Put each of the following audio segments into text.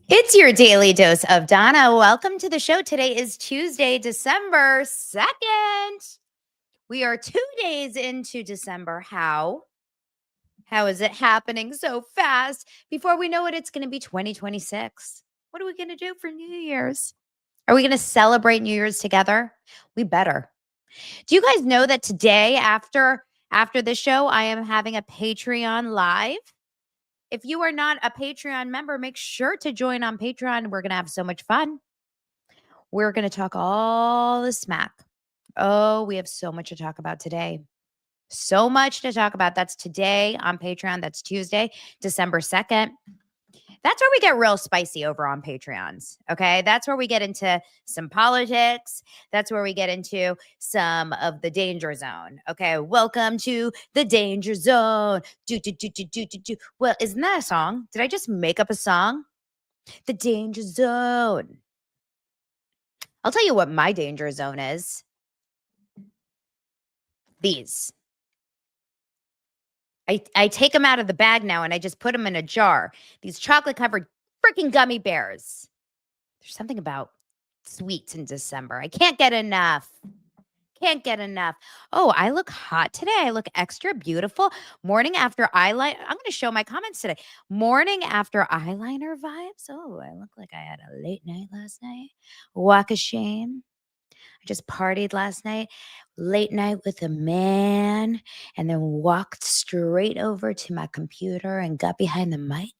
It's your daily dose of Donna. Welcome to the show. Today is Tuesday, December 2nd. We are 2 days into December. How? How is it happening so fast? Before we know it, it's going to be 2026. What are we going to do for New Year's? Are we going to celebrate New Year's together? We better. Do you guys know that today, after the show, I am having a Patreon live? If you are not a Patreon member, make sure to join on Patreon. We're going to have so much fun. We're going to talk all the smack. Oh, we have so much to talk about today. So much to talk about. That's today on Patreon. That's Tuesday, December 2nd. That's where we get real spicy over on Patreons. Okay. That's where we get into some politics. That's where we get into some of the danger zone. Okay. Welcome to the danger zone. Do. Well, isn't that a song? Did I just make up a song? The danger zone. I'll tell you what my danger zone is. These. I take them out of the bag now and I just put them in a jar. These chocolate covered freaking gummy bears. There's something about sweets in December. I can't get enough. Can't get enough. Oh, I look hot today. I look extra beautiful. Morning after eyeliner. I'm going to show my comments today. Morning after eyeliner vibes. Oh, I look like I had a late night last night. Walk of shame. I just partied last night, late night with a man, and then walked straight over to my computer and got behind the mic.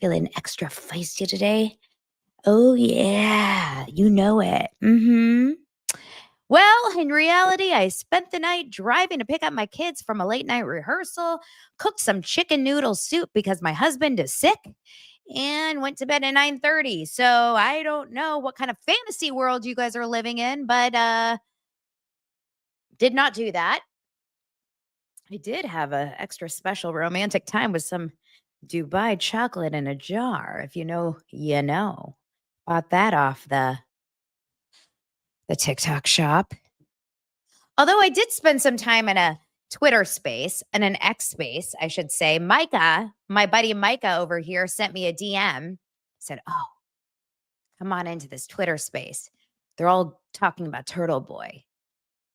Feeling extra feisty today. Oh, yeah, you know it. Well, in reality, I spent the night driving to pick up my kids from a late night rehearsal, cooked some chicken noodle soup because my husband is sick, and went to bed at 9:30. So I don't know what kind of fantasy world you guys are living in, but did not do that. I did have a extra special romantic time with some Dubai chocolate in a jar. If you know, you know. Bought that off the TikTok shop. Although I did spend some time in a Twitter space and an X space, I should say. Micah, my buddy Micah over here, sent me a DM, said, "Oh, come on into this Twitter space. They're all talking about Turtle Boy." I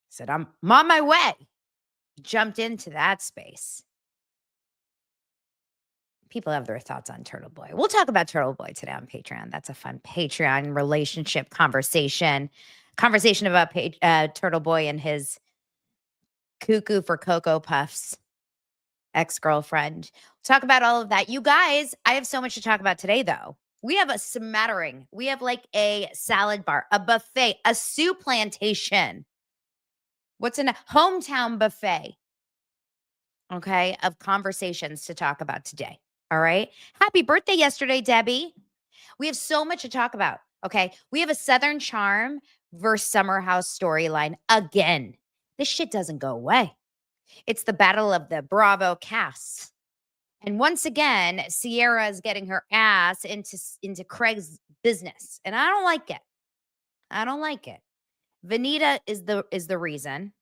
said, I'm on my way. Jumped into that space. People have their thoughts on Turtle Boy. We'll talk about Turtle Boy today on Patreon. That's a fun Patreon relationship conversation. Conversation about Turtle Boy and his cuckoo for Cocoa Puffs ex-girlfriend. We'll talk about all of that. You guys, I have so much to talk about today, though. We have a smattering. We have like a salad bar, a buffet, a soup plantation. What's in a hometown buffet? Okay, of conversations to talk about today. All right. Happy birthday yesterday, Debbie. We have so much to talk about. Okay. We have a Southern Charm versus Summer House storyline again. This shit doesn't go away. It's the battle of the Bravo casts. And once again, Ciara is getting her ass into Craig's business. And I don't like it. I don't like it. Venita is the reason.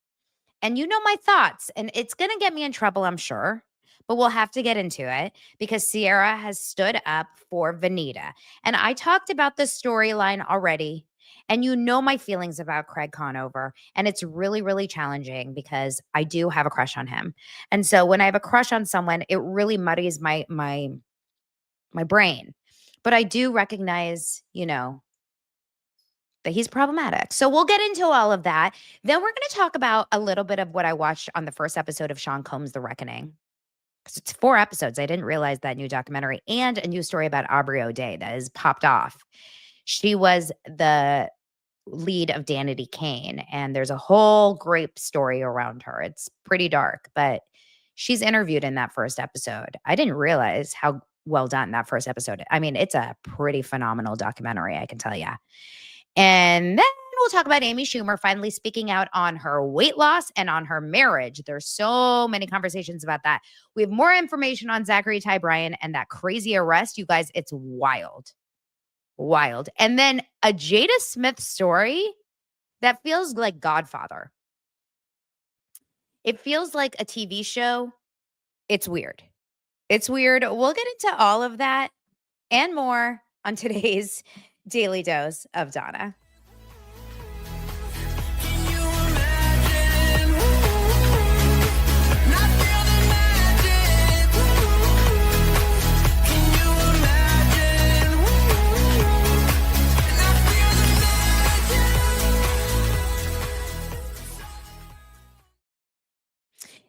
And you know my thoughts, and it's going to get me in trouble, I'm sure, but we'll have to get into it because Ciara has stood up for Venita. And I talked about the storyline already, and you know my feelings about Craig Conover, and it's really, really challenging because I do have a crush on him. And so when I have a crush on someone, it really muddies my brain. But I do recognize, that he's problematic. So we'll get into all of that. Then we're going to talk about a little bit of what I watched on the first episode of Sean Combs' The Reckoning. Because it's 4 episodes. I didn't realize that new documentary and a new story about Aubrey O'Day that has popped off. She was the lead of Danity Kane, and there's a whole great story around her. It's pretty dark, but she's interviewed in that first episode. I didn't realize how well done that first episode. I mean, it's a pretty phenomenal documentary, I can tell you. And then we'll talk about Amy Schumer finally speaking out on her weight loss and on her marriage. There's so many conversations about that. We have more information on Zachary Ty Bryan and that crazy arrest. You guys, it's wild. Wild. And then a Jada Smith story that feels like Godfather. It feels like a TV show. It's weird. It's weird. We'll get into all of that. and more on today's Daily Dose of Donna.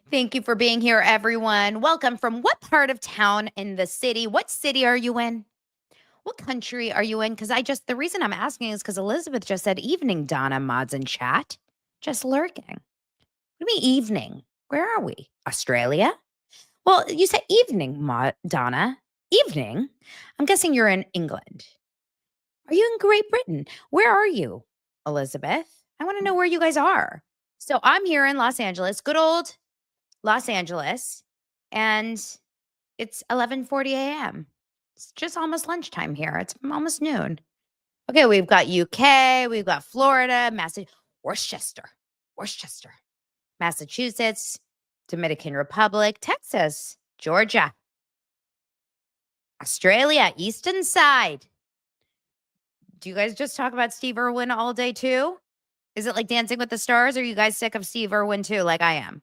Thank you for being here, everyone. Welcome from what part of town in the city? What city are you in? What country are you in? Because the reason I'm asking is because Elizabeth just said evening, Donna, mods in chat. Just lurking. What do you mean evening? Where are we? Australia? Well, you said evening, Donna. Evening? I'm guessing you're in England. Are you in Great Britain? Where are you, Elizabeth? I want to know where you guys are. So I'm here in Los Angeles, good old Los Angeles, and it's 11:40 a.m. It's just almost lunchtime here. It's almost noon. Okay, we've got UK, we've got Florida, Worcester, Massachusetts, Dominican Republic, Texas, Georgia, Australia, Eastern Side. Do you guys just talk about Steve Irwin all day too? Is it like Dancing with the Stars? Or are you guys sick of Steve Irwin too, like I am?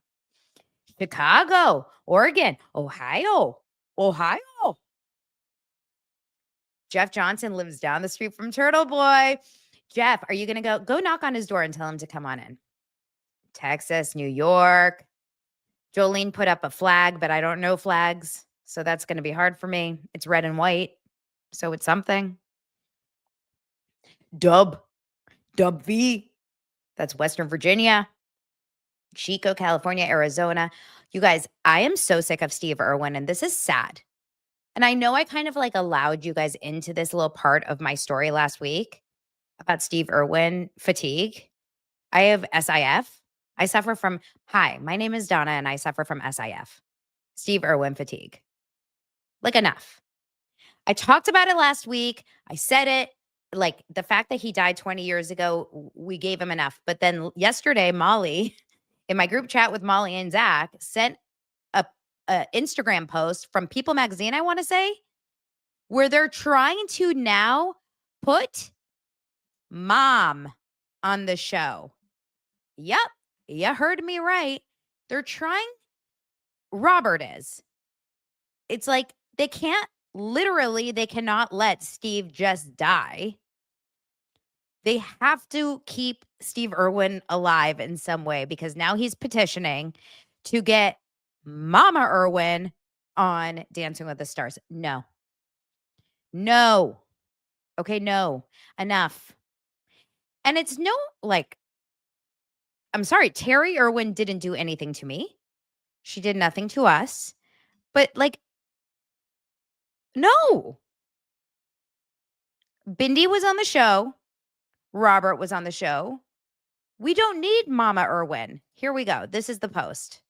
Chicago, Oregon, Ohio. Jeff Johnson lives down the street from Turtle Boy. Jeff, are you going to go knock on his door and tell him to come on in? Texas, New York. Jolene put up a flag, but I don't know flags. So that's going to be hard for me. It's red and white. So it's something. Dub V. That's Western Virginia. Chico, California, Arizona. You guys, I am so sick of Steve Irwin, and this is sad. And I know I kind of like allowed you guys into this little part of my story last week about Steve Irwin fatigue. I have SIF. I suffer from, hi, my name is Donna, and I suffer from SIF. Steve Irwin fatigue. Like, enough. I talked about it last week. I said it. Like, the fact that he died 20 years ago, we gave him enough. But then yesterday, Molly, in my group chat with Molly and Zach, sent a Instagram post from People Magazine, I want to say, where they're trying to now put mom on the show. Yep, you heard me right. They're trying. Robert is. It's like they cannot let Steve just die. They have to keep Steve Irwin alive in some way because now he's petitioning to get Mama Irwin on Dancing with the Stars. No. Okay, no. Enough. And it's no, like, I'm sorry, Terry Irwin didn't do anything to me. She did nothing to us. But, like, no. Bindi was on the show. Robert was on the show. We don't need Mama Irwin. Here we go. This is the post.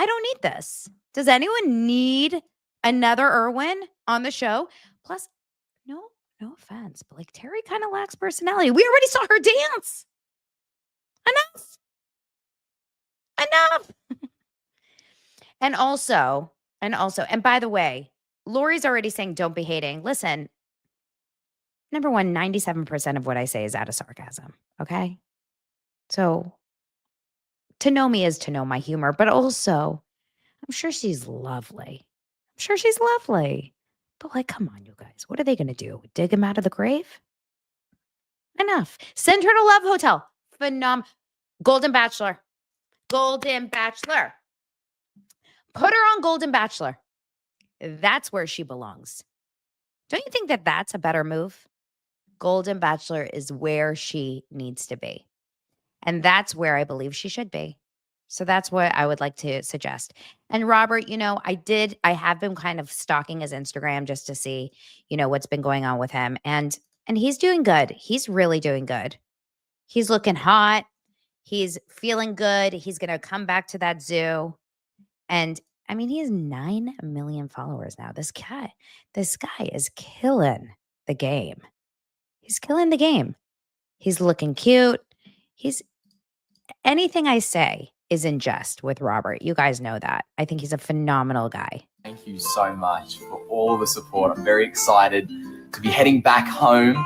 I don't need this. Does anyone need another Irwin on the show? Plus, no offense, but like Terry kind of lacks personality. We already saw her dance. Enough. And also, and by the way, Lori's already saying don't be hating. Listen, number one, 97% of what I say is out of sarcasm. Okay. So to know me is to know my humor, but also I'm sure she's lovely. But like, come on, you guys. What are they going to do? Dig him out of the grave? Enough. Send her to Love Hotel. Golden Bachelor. Put her on Golden Bachelor. That's where she belongs. Don't you think that that's a better move? Golden Bachelor is where she needs to be. And that's where I believe she should be. So that's what I would like to suggest. And Robert, I have been kind of stalking his Instagram just to see, what's been going on with him. And he's doing good. He's really doing good. He's looking hot. He's feeling good. He's going to come back to that zoo. And I mean, he has 9 million followers now. This guy is killing the game. He's killing the game. He's looking cute. Anything I say is in jest with Robert. You guys know that. I think he's a phenomenal guy. Thank you so much for all the support. I'm very excited to be heading back home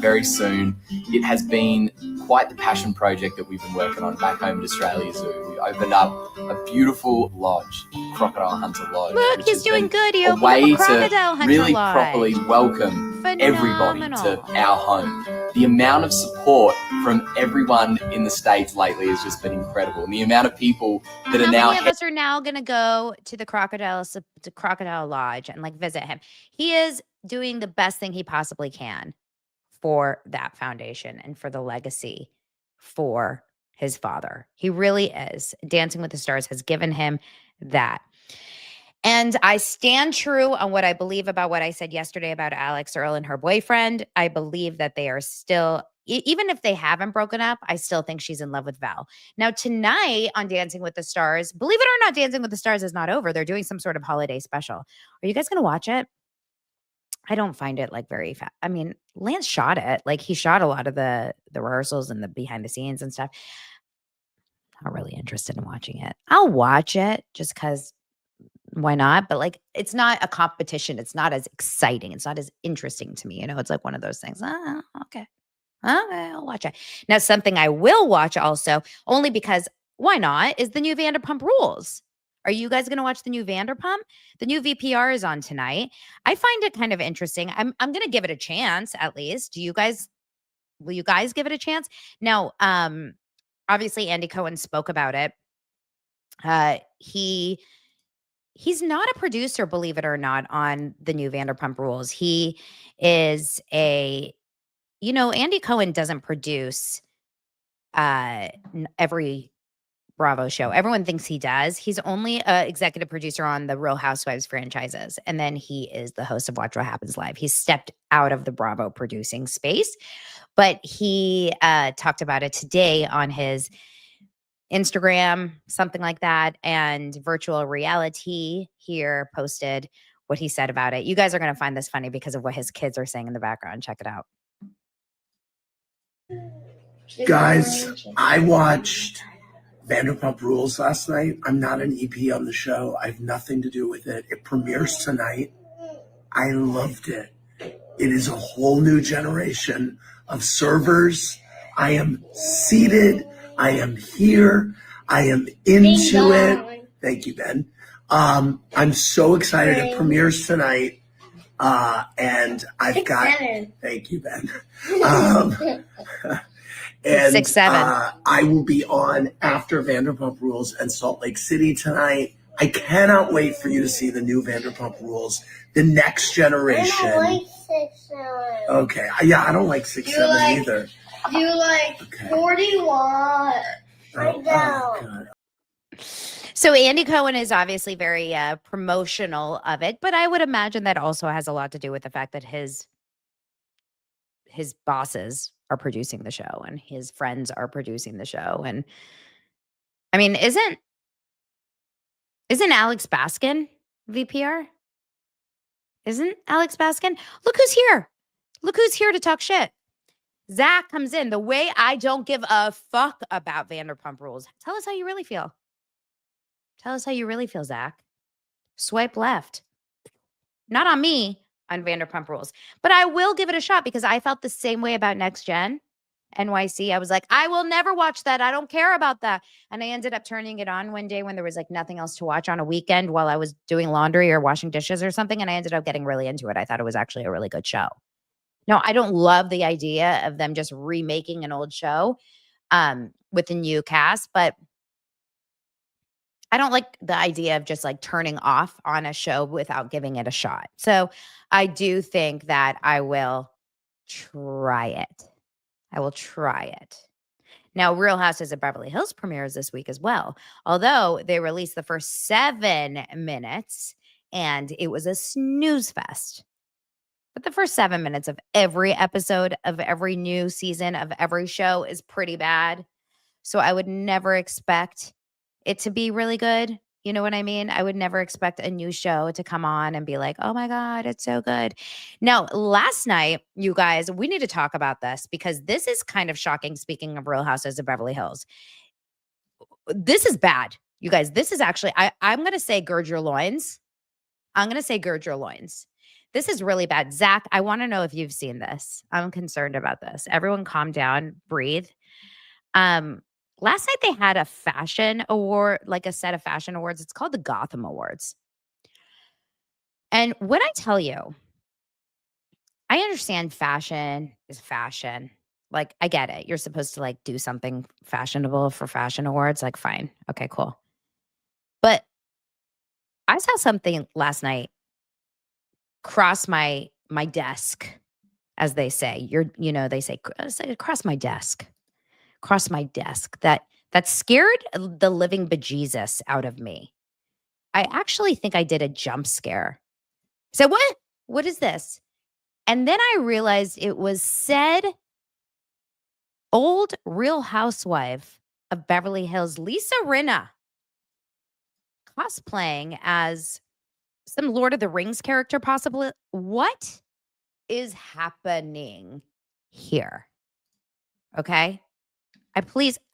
very soon. It has been quite the passion project that we've been working on back home at Australia Zoo. We opened up a beautiful lodge, Crocodile Hunter Lodge. Look, he's doing good. He a opened way up a Crocodile to Hunter really Lodge. properly welcome everybody to our home. The amount of support from everyone in the States lately has just been incredible. And the amount of people that are now... How many of us are now going to go to the Crocodile Lodge and like visit him? He is doing the best thing he possibly can for that foundation and for the legacy for his father. He really is. Dancing with the Stars has given him that. And I stand true on what I believe about what I said yesterday about Alex Earl and her boyfriend. I believe that they are still, even if they haven't broken up, I still think she's in love with Val. Now, tonight on Dancing with the Stars, believe it or not, Dancing with the Stars is not over. They're doing some sort of holiday special. Are you guys going to watch it? I don't find it like very fast. I mean, Lance shot it. Like he shot a lot of the rehearsals and the behind the scenes and stuff. I'm not really interested in watching it. I'll watch it just because why not? But like, it's not a competition. It's not as exciting. It's not as interesting to me. You know, it's like one of those things. Okay, I'll watch it. Now, something I will watch also, only because why not, is the new Vanderpump Rules. Are you guys going to watch the new Vanderpump? The new VPR is on tonight. I find it kind of interesting. I'm going to give it a chance at least. Will you guys give it a chance? Now, obviously Andy Cohen spoke about it. He's not a producer, believe it or not, on the new Vanderpump Rules. He is Andy Cohen doesn't produce every Bravo show. Everyone thinks he does. He's only an executive producer on the Real Housewives franchises. And then he is the host of Watch What Happens Live. He's stepped out of the Bravo producing space, but he talked about it today on his Instagram, something like that. And Virtual Reality here posted what he said about it. You guys are going to find this funny because of what his kids are saying in the background. Check it out. Guys, I watched Vanderpump Rules last night. I'm not an EP on the show. I have nothing to do with it. It premieres tonight. I loved it. It is a whole new generation of servers. I am seated. I am here. I am into it. Thank you, Ben. I'm so excited. It premieres tonight. And I've got, thank you, Ben. And 6-7. I will be on after Vanderpump Rules and Salt Lake City tonight. I cannot wait for you to see the new Vanderpump Rules, the next generation. I don't like 6-7. Okay, yeah, I don't like 6-7 either. You like 41. I don't. God. So Andy Cohen is obviously very promotional of it, but I would imagine that also has a lot to do with the fact that his bosses are producing the show and his friends are producing the show. And I mean, isn't Alex Baskin VPR? Isn't Alex Baskin? Look who's here. Look who's here to talk shit. Zach comes in. The way I don't give a fuck about Vanderpump Rules. Tell us how you really feel. Tell us how you really feel, Zach. Swipe left. Not on me, on Vanderpump Rules. But I will give it a shot because I felt the same way about Next Gen NYC. I was like, I will never watch that. I don't care about that. And I ended up turning it on one day when there was like nothing else to watch on a weekend while I was doing laundry or washing dishes or something. And I ended up getting really into it. I thought it was actually a really good show. No, I don't love the idea of them just remaking an old show with a new cast, but I don't like the idea of just like turning off on a show without giving it a shot. So I do think that I will try it. I will try it. Now, Real Housewives of Beverly Hills premieres this week as well, although they released the first 7 minutes and it was a snooze fest. But the first 7 minutes of every episode of every new season of every show is pretty bad. So I would never expect it to be really good. You know what I mean? I would never expect a new show to come on and be like, oh my God, it's so good. Now, last night, you guys, we need to talk about this because this is kind of shocking. Speaking of Real Housewives of Beverly Hills, this is bad. You guys, this is actually, I'm going to say gird your loins I'm going to say gird your loins. This is really bad. Zach, I want to know if you've seen this. I'm concerned about this. Everyone calm down, breathe. Last night they had a fashion award, like a set of fashion awards. It's called the Gotham Awards. And when I tell you, I understand fashion is fashion. Like, I get it. You're supposed to like do something fashionable for fashion awards. Like, fine. Okay, cool. But I saw something last night cross my desk, as they say. They say cross my desk. Cross my desk. That scared the living bejesus out of me. I actually think I did a jump scare. So what? What is this? And then I realized it was said old Real Housewife of Beverly Hills, Lisa Rinna, cosplaying as some Lord of the Rings character, possibly. What is happening here? Okay.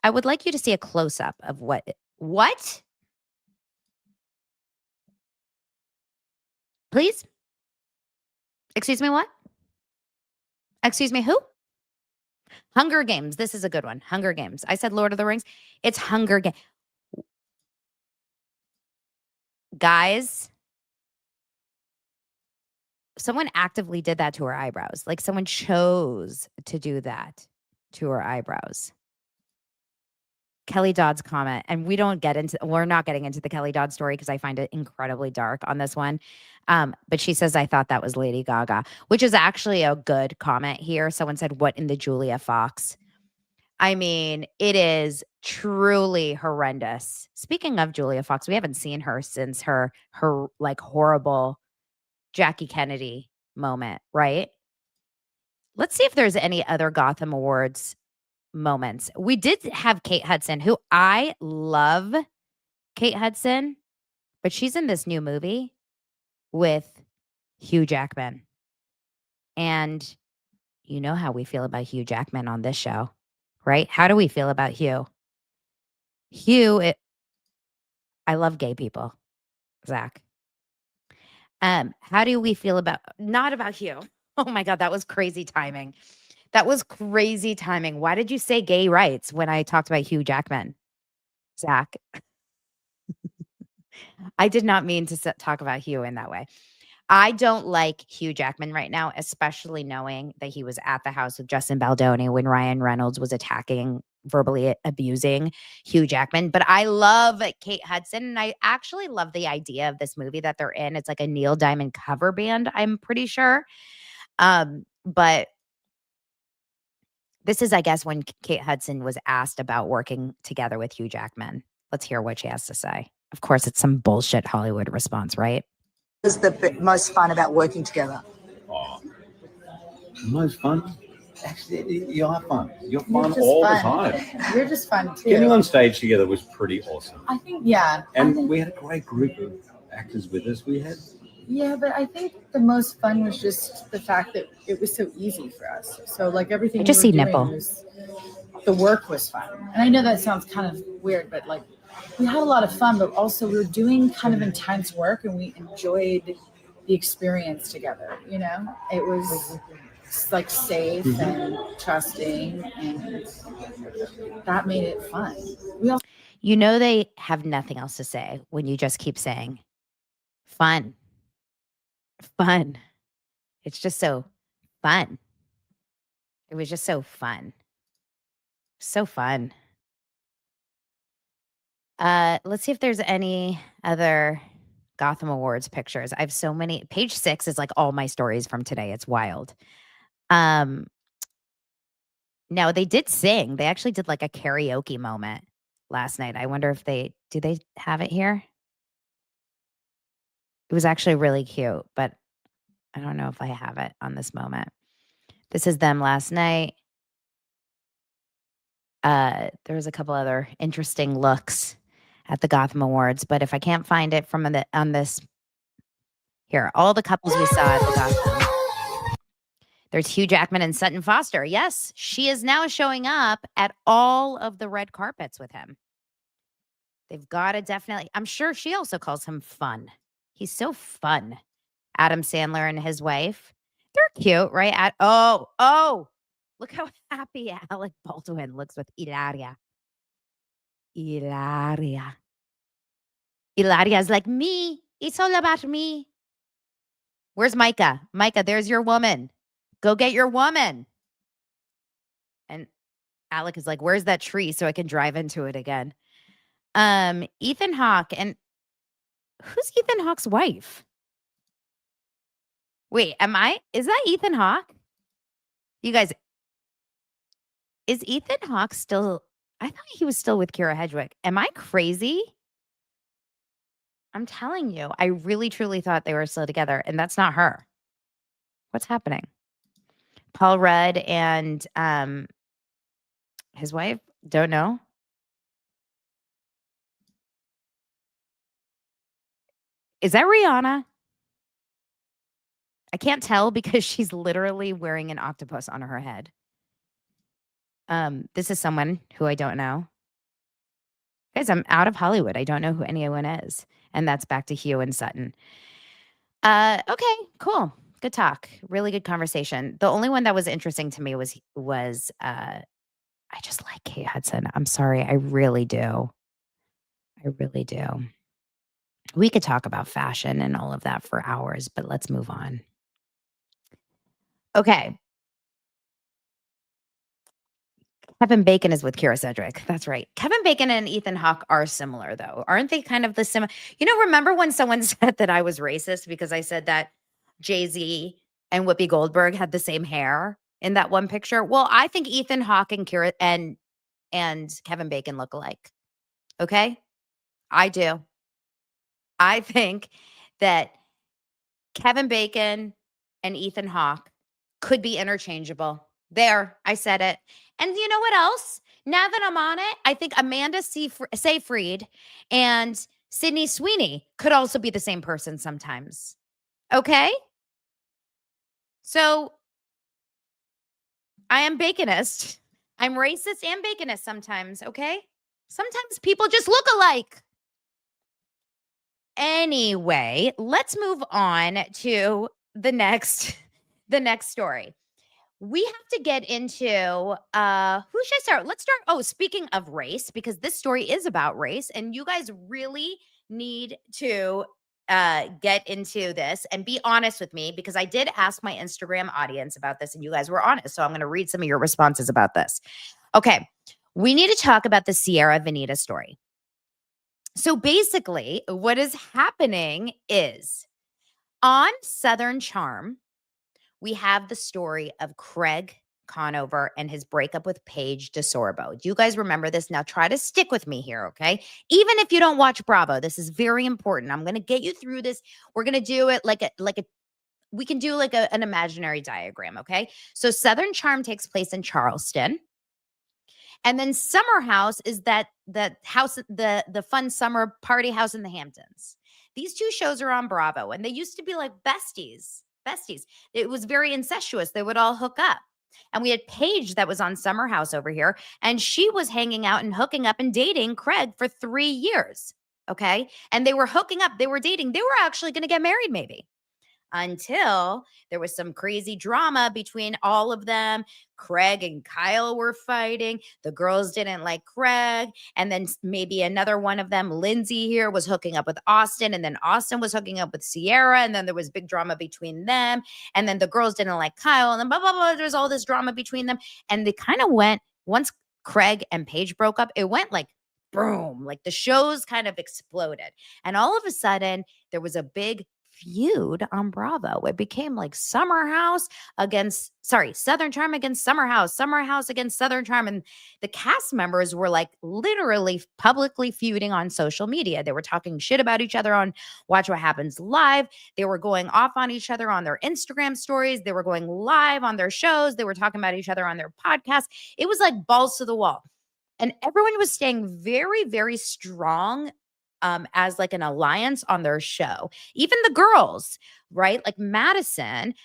I would like you to see a close-up of what? Please? Excuse me, what? Excuse me, who? Hunger Games. This is a good one. Hunger Games. I said Lord of the Rings. It's Hunger Games. Guys, someone actively did that to her eyebrows. Like someone chose to do that to her eyebrows. Kelly Dodd's comment, and we're not getting into the Kelly Dodd story because I find it incredibly dark on this one. But she says, I thought that was Lady Gaga, which is actually a good comment here. Someone said, what in the Julia Fox? I mean, it is truly horrendous. Speaking of Julia Fox, we haven't seen her since her like horrible Jackie Kennedy moment, right? Let's see if there's any other Gotham Awards moments. We did have Kate Hudson, who I love Kate Hudson, but she's in this new movie with Hugh Jackman. And you know how we feel about Hugh Jackman on this show, right? How do we feel about Hugh? I love gay people, Zach. How do we feel not about Hugh? Oh my God, that was crazy timing. That was crazy timing. Why did you say gay rights when I talked about Hugh Jackman, Zach? I did not mean to talk about Hugh in that way. I don't like Hugh Jackman right now, especially knowing that he was at the house with Justin Baldoni when Ryan Reynolds was verbally abusing Hugh Jackman. But I love Kate Hudson, and I actually love the idea of this movie that they're in. It's like a Neil Diamond cover band, I'm pretty sure. But this is, I guess, when Kate Hudson was asked about working together with Hugh Jackman. Let's hear what she has to say. Of course, it's some bullshit Hollywood response, right? What was the most fun about working together? Oh, most fun? Actually, you are fun. You're fun all the time. You're just fun too. Getting on stage together was pretty awesome. I think, yeah. And we had a great group of actors with us. Yeah, but I think the most fun was just the fact that it was so easy for us. So like everything I just see nipple. The work was fun. And I know that sounds kind of weird, but like we had a lot of fun, but also we were doing kind of intense work and we enjoyed the experience together. You know, it was like safe and trusting, and that made it fun. They have nothing else to say when you just keep saying fun. Fun. It's just so fun. It was just so fun. So fun. Let's see if there's any other Gotham Awards pictures. I have so many. Page 6 is like all my stories from today. It's wild. Now they did sing. They actually did like a karaoke moment last night. I wonder if do they have it here? It was actually really cute, but I don't know if I have it on this moment. This is them last night. There was a couple other interesting looks at the Gotham Awards, but if I can't find it on this, here, all the couples we saw at the Gotham. There's Hugh Jackman and Sutton Foster. Yes, she is now showing up at all of the red carpets with him. They've got to definitely, I'm sure she also calls him fun. He's so fun. Adam Sandler and his wife. They're cute, right? Oh, look how happy Alec Baldwin looks with Ilaria. Ilaria's like, me. It's all about me. Where's Micah? Micah, there's your woman. Go get your woman. And Alec is like, where's that tree so I can drive into it again? Ethan Hawke. And who's Ethan Hawke's wife? Wait, is that Ethan Hawke? You guys, is Ethan Hawke still, I thought he was still with Ciara Hedgewick. Am I crazy? I'm telling you, I really truly thought they were still together, and that's not her. What's happening? Paul Rudd and his wife, don't know. Is that Rihanna? I can't tell because she's literally wearing an octopus on her head. This is someone who I don't know. Guys, I'm out of Hollywood. I don't know who anyone is. And that's back to Hugh and Sutton. Okay, cool. Good talk. Really good conversation. The only one that was interesting to me was I just like Kate Hudson. I'm sorry. I really do. I really do. We could talk about fashion and all of that for hours, but let's move on. Okay. Kevin Bacon is with Ciara Sedgwick. That's right. Kevin Bacon and Ethan Hawke are similar, though. Aren't they kind of the similar? Remember when someone said that I was racist because I said that Jay-Z and Whoopi Goldberg had the same hair in that one picture? Well, I think Ethan Hawke and Ciara and Kevin Bacon look alike. Okay? I do. I think that Kevin Bacon and Ethan Hawke could be interchangeable. There, I said it. And you know what else? Now that I'm on it, I think Amanda Seyfried and Sydney Sweeney could also be the same person sometimes. Okay? So I am Baconist. I'm racist and Baconist sometimes, okay? Sometimes people just look alike. Anyway, let's move on to the next story. We have to get into who should I start? Let's start. Oh, speaking of race, because this story is about race, and you guys really need to get into this and be honest with me, because I did ask my Instagram audience about this, and you guys were honest. So I'm going to read some of your responses about this. Okay, we need to talk about the Ciara Venita story. So basically, what is happening is on Southern Charm, we have the story of Craig Conover and his breakup with Paige DeSorbo. Do you guys remember this? Now try to stick with me here, okay? Even if you don't watch Bravo, this is very important. I'm going to get you through this. We're going to do it we can do an imaginary diagram, okay? So Southern Charm takes place in Charleston. And then Summer House is that house, the fun summer party house in the Hamptons. These two shows are on Bravo, and they used to be like besties. It was very incestuous. They would all hook up. And we had Paige that was on Summer House over here, and she was hanging out and hooking up and dating Craig for 3 years. Okay. And they were hooking up. They were dating. They were actually going to get married maybe, until there was some crazy drama between all of them. Craig and Kyle were fighting. The girls didn't like Craig. And then maybe another one of them, Lindsay here, was hooking up with Austin. And then Austin was hooking up with Ciara. And then there was big drama between them. And then the girls didn't like Kyle. And then blah, blah, blah. There's all this drama between them. And they kind of went, once Craig and Paige broke up, it went like boom, like the shows kind of exploded. And all of a sudden, there was a big feud on Bravo. It became like Southern Charm against Summer House against Southern Charm. And the cast members were like literally publicly feuding on social media. They were talking shit about each other on Watch What Happens Live. They were going off on each other on their Instagram stories. They were going live on their shows. They were talking about each other on their podcast. It was like balls to the wall. And everyone was staying very, very strong as like an alliance on their show. Even the girls, right? Like Madison,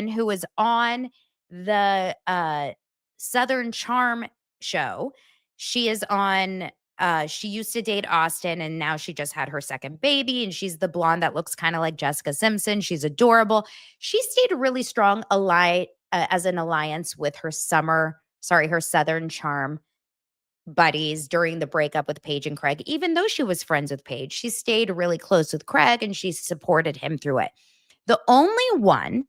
who was on the Southern Charm show. She is on she used to date Austin, and now she just had her second baby, and she's the blonde that looks kind of like Jessica Simpson. She's adorable. She stayed really strong as an alliance with her Southern Charm buddies during the breakup with Paige and Craig. Even though she was friends with Paige, she stayed really close with Craig, and she supported him through it. The only one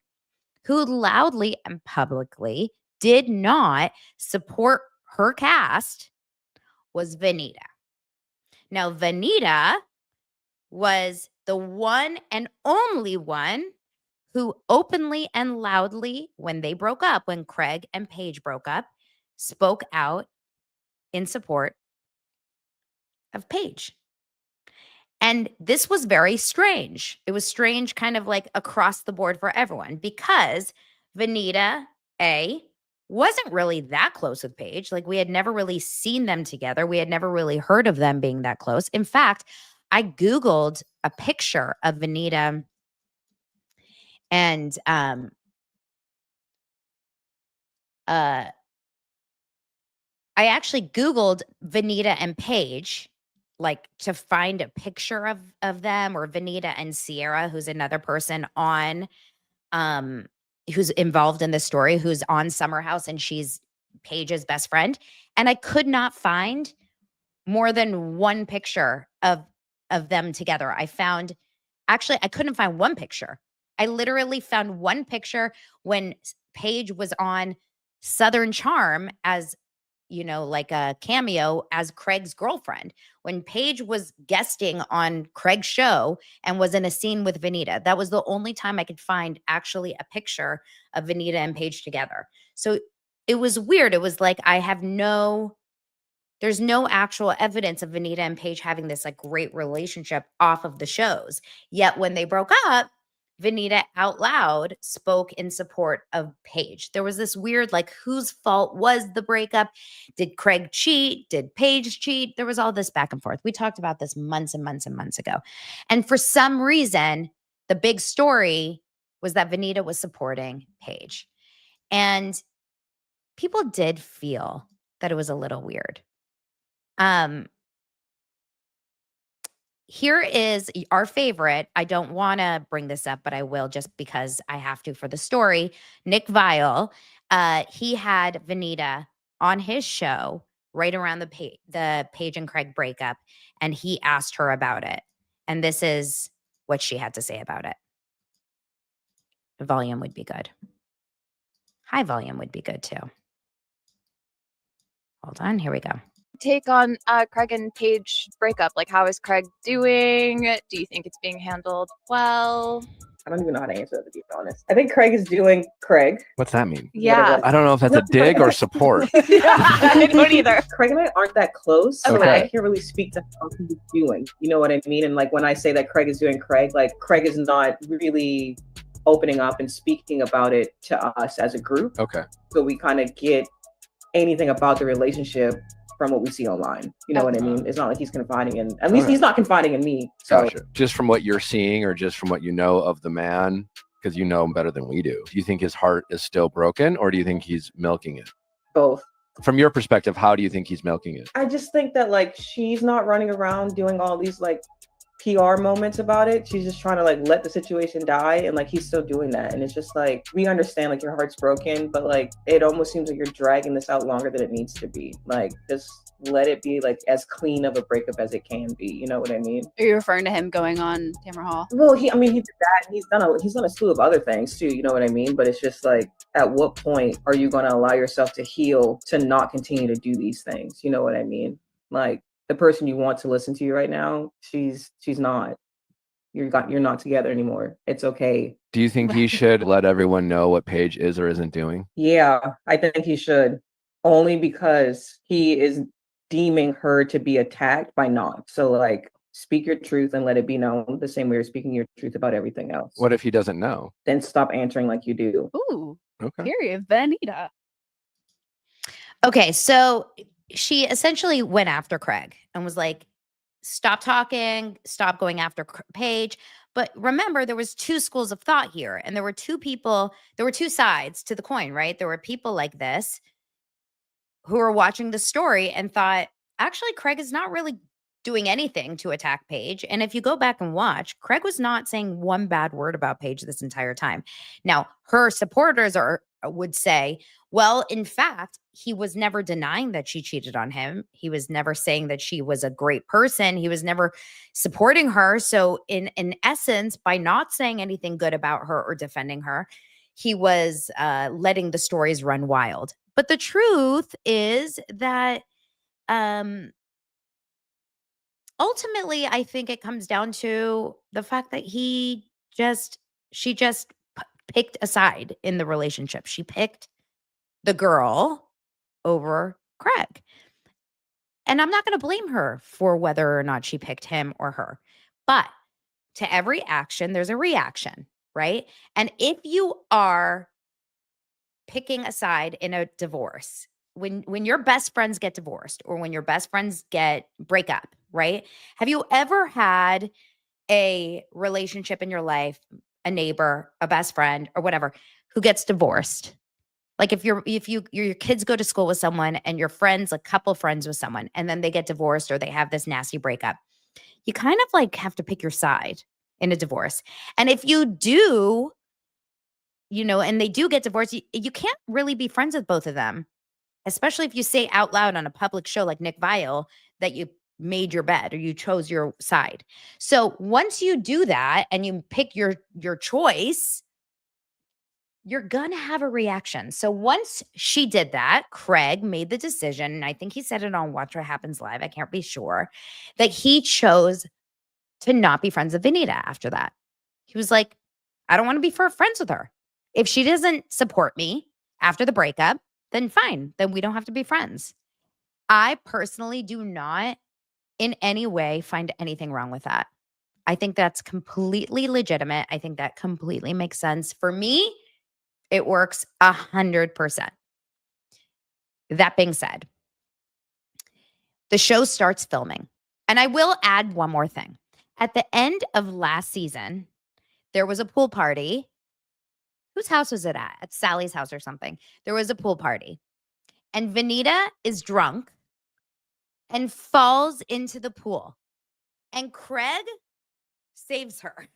who loudly and publicly did not support her cast was Venita. Now, Venita was the one and only one who openly and loudly, when they broke up, when Craig and Paige broke up, spoke out in support of Paige. And this was very strange. It was strange kind of like across the board for everyone, because Venita, wasn't really that close with Paige. Like, we had never really seen them together. We had never really heard of them being that close. In fact, I Googled a picture of Venita and I actually Googled Venita and Paige, like, to find a picture of them, or Venita and Ciara, who's another person on who's involved in the story, who's on Summer House, and she's Paige's best friend. And I could not find more than one picture of them together. I couldn't find one picture. I literally found one picture when Paige was on Southern Charm as, like a cameo as Craig's girlfriend. When Paige was guesting on Craig's show and was in a scene with Venita, that was the only time I could find actually a picture of Venita and Paige together. So it was weird. It was like, there's no actual evidence of Venita and Paige having this like great relationship off of the shows. Yet when they broke up, Venita out loud spoke in support of Paige. There was this weird, like, whose fault was the breakup? Did Craig cheat? Did Paige cheat? There was all this back and forth. We talked about this months and months and months ago. And for some reason, the big story was that Venita was supporting Paige. And people did feel that it was a little weird. Here is our favorite. I don't want to bring this up, but I will just because I have to for the story. Nick Viall, he had Venita on his show right around the Paige and Craig breakup, and he asked her about it. And this is what she had to say about it. Volume would be good. High volume would be good too. Hold on, here we go. Take on Craig and Paige breakup. Like, how is Craig doing? Do you think it's being handled well? I don't even know how to answer that, to be honest. I think Craig is doing Craig. What's that mean? Yeah. I don't know if that's a dig or support. I don't either. Craig and I aren't that close, so Okay. I can't really speak to how he's doing. You know what I mean? And like when I say that Craig is doing Craig, like Craig is not really opening up and speaking about it to us as a group. Okay. So we kind of get anything about the relationship from what we see online. You know what I mean? It's not like he's confiding in, at least he's not confiding in me. So. Gotcha. Just from what you're seeing, or just from what you know of the man, because you know him better than we do. Do you think his heart is still broken, or do you think he's milking it? Both. From your perspective, how do you think he's milking it? I just think that like she's not running around doing all these like PR moments about it. She's just trying to like let the situation die, and like he's still doing that. And it's just like, we understand like your heart's broken, but like it almost seems like you're dragging this out longer than it needs to be. Like just let it be like as clean of a breakup as it can be. You know what I mean? Are you referring to him going on Tamara Hall? Well, he did that. He's done a slew of other things too. You know what I mean? But it's just like, at what point are you going to allow yourself to heal to not continue to do these things? You know what I mean? Like, the person you want to listen to you right now, she's not. You're not together anymore. It's okay. Do you think he should let everyone know what Paige is or isn't doing? Yeah, I think he should. Only because he is deeming her to be attacked by not. So like, speak your truth and let it be known the same way you're speaking your truth about everything else. What if he doesn't know? Then stop answering like you do. Ooh, Okay. period. Venita. Okay, so she essentially went after Craig and was like, stop talking, stop going after Paige. But remember, there was two schools of thought here, and there were two sides to the coin, right? There were people like this who were watching the story and thought, actually Craig is not really doing anything to attack Paige. And if you go back and watch, Craig was not saying one bad word about Paige this entire time. Now, her supporters would say, well, in fact, he was never denying that she cheated on him. He was never saying that she was a great person. He was never supporting her. So in essence, by not saying anything good about her or defending her, he was letting the stories run wild. But the truth is that ultimately, I think it comes down to the fact that she just picked a side in the relationship. She picked the girl over Craig. And I'm not going to blame her for whether or not she picked him or her. But to every action, there's a reaction, right? And if you are picking a side in a divorce, when your best friends get divorced or when your best friends break up, right? Have you ever had a relationship in your life, a neighbor, a best friend, or whatever, who gets divorced? Like if your kids go to school with someone and your friends, a couple friends with someone, and then they get divorced or they have this nasty breakup, you kind of like have to pick your side in a divorce. And if you do, and they do get divorced, you can't really be friends with both of them, especially if you say out loud on a public show like Nick Viall that you made your bed or you chose your side. So once you do that and you pick your choice, you're going to have a reaction. So once she did that, Craig made the decision, and I think he said it on Watch What Happens Live, I can't be sure, that he chose to not be friends with Venita after that. He was like, I don't want to be friends with her. If she doesn't support me after the breakup, then fine, then we don't have to be friends. I personally do not in any way find anything wrong with that. I think that's completely legitimate. I think that completely makes sense. For me, it works 100%. That being said, the show starts filming. And I will add one more thing. At the end of last season, there was a pool party. Whose house was it at? At Sally's house or something. There was a pool party. And Venita is drunk and falls into the pool. And Craig saves her.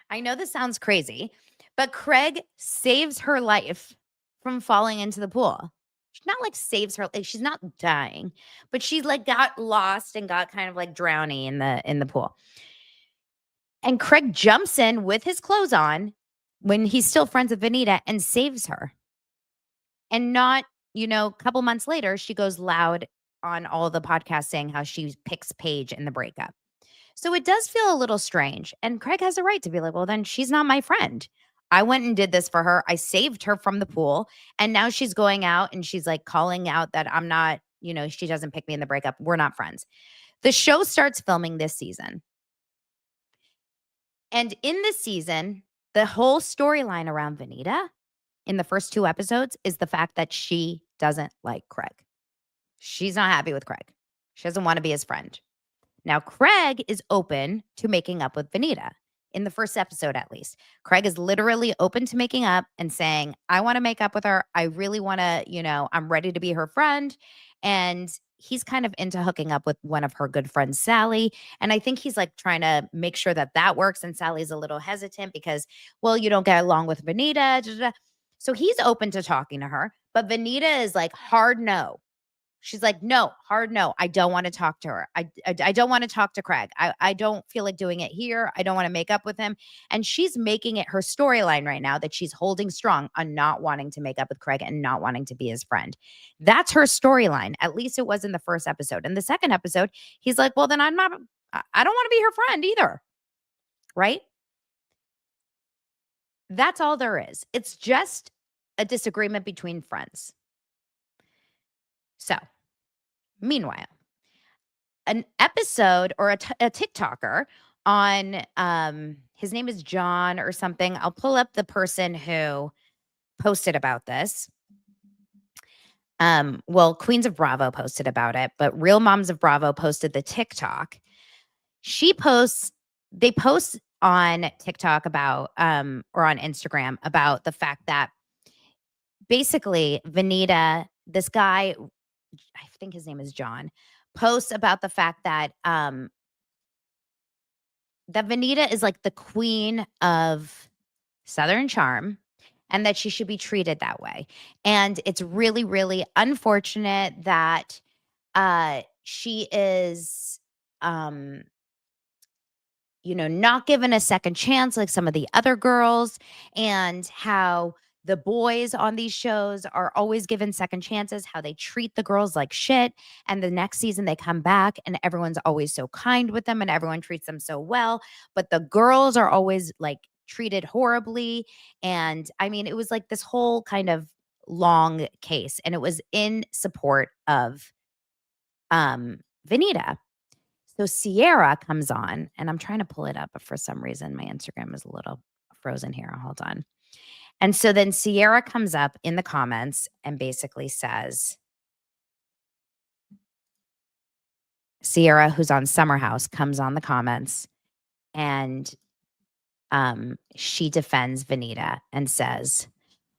I know this sounds crazy, but Craig saves her life from falling into the pool. She's not like saves her, like she's not dying, but she like got lost and got kind of like drowny in the pool. And Craig jumps in with his clothes on when he's still friends with Venita and saves her. And not, a couple months later, she goes loud on all the podcasts saying how she picks Paige in the breakup. So it does feel a little strange. And Craig has a right to be like, well, then she's not my friend. I went and did this for her. I saved her from the pool. And now she's going out and she's like calling out that I'm not, she doesn't pick me in the breakup. We're not friends. The show starts filming this season. And in this season, the whole storyline around Venita in the first 2 episodes is the fact that she doesn't like Craig. She's not happy with Craig. She doesn't want to be his friend. Now, Craig is open to making up with Venita in the first episode, at least. Craig is literally open to making up and saying, I want to make up with her. I really want to, I'm ready to be her friend. And he's kind of into hooking up with one of her good friends, Sally. And I think he's like trying to make sure that works. And Sally's a little hesitant because, well, you don't get along with Venita. Da, da, da. So he's open to talking to her. But Venita is like, hard no. She's like, no, hard no. I don't want to talk to her. I don't want to talk to Craig. I don't feel like doing it here. I don't want to make up with him. And she's making it her storyline right now that she's holding strong on not wanting to make up with Craig and not wanting to be his friend. That's her storyline. At least it was in the first episode. In the second episode, he's like, well, then I don't want to be her friend either. Right? That's all there is. It's just a disagreement between friends. So, meanwhile, an episode or a TikToker on, his name is John or something. I'll pull up the person who posted about this. Well, Queens of Bravo posted about it, but Real Moms of Bravo posted the TikTok. They post on TikTok about, or on Instagram about the fact that basically Venita, this guy I think his name is John, posts about the fact that that Venita is like the queen of Southern charm and that she should be treated that way. And it's really, really unfortunate that she is not given a second chance like some of the other girls, and how the boys on these shows are always given second chances, how they treat the girls like shit. And the next season they come back and everyone's always so kind with them and everyone treats them so well. But the girls are always like treated horribly. And I mean, it was like this whole kind of long case, and it was in support of Venita. So Ciara comes on, and I'm trying to pull it up, but for some reason my Instagram is a little frozen here. Hold on. And so then Ciara comes up in the comments and basically says, Ciara, who's on Summer House, comes on the comments and she defends Venita and says,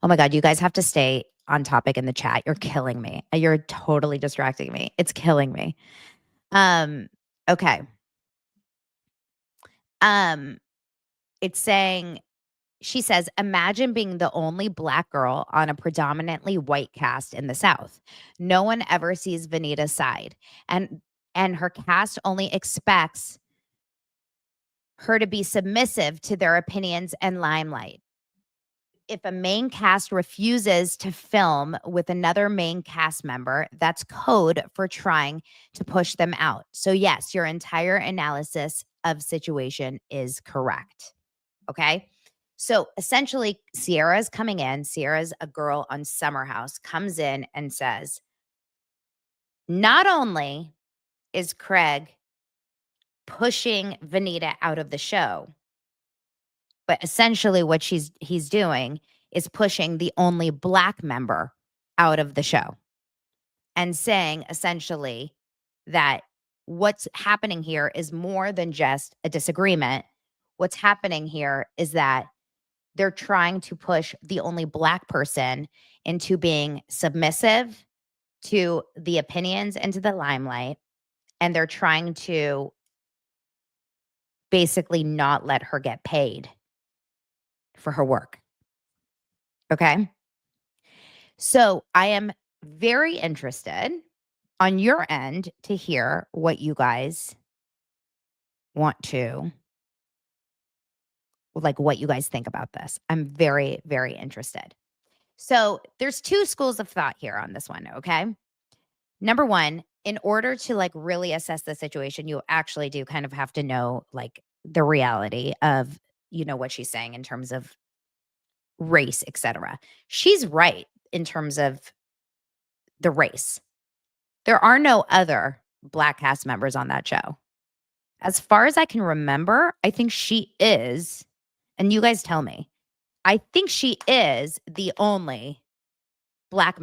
oh my God, you guys have to stay on topic in the chat. You're killing me. You're totally distracting me. It's killing me. Okay. It's saying, she says, imagine being the only Black girl on a predominantly white cast in the South. No one ever sees Venita's side. And her cast only expects her to be submissive to their opinions and limelight. If a main cast refuses to film with another main cast member, that's code for trying to push them out. So yes, your entire analysis of situation is correct. Okay. So essentially, Ciara's coming in. Ciara's a girl on Summer House, comes in and says, not only is Craig pushing Venita out of the show, but essentially what he's doing is pushing the only Black member out of the show and saying essentially that what's happening here is more than just a disagreement. What's happening here is that they're trying to push the only Black person into being submissive to the opinions and to the limelight. And they're trying to basically not let her get paid for her work. Okay. So I am very interested on your end to hear what you guys want to, like what you guys think about this. I'm very, very interested. So there's two schools of thought here on this one. Okay. Number one, in order to like really assess the situation, you actually do kind of have to know like the reality of, what she's saying in terms of race, etc. She's right in terms of the race. There are no other Black cast members on that show. As far as I can remember, I think she is, and you guys tell me, I think she is the only Black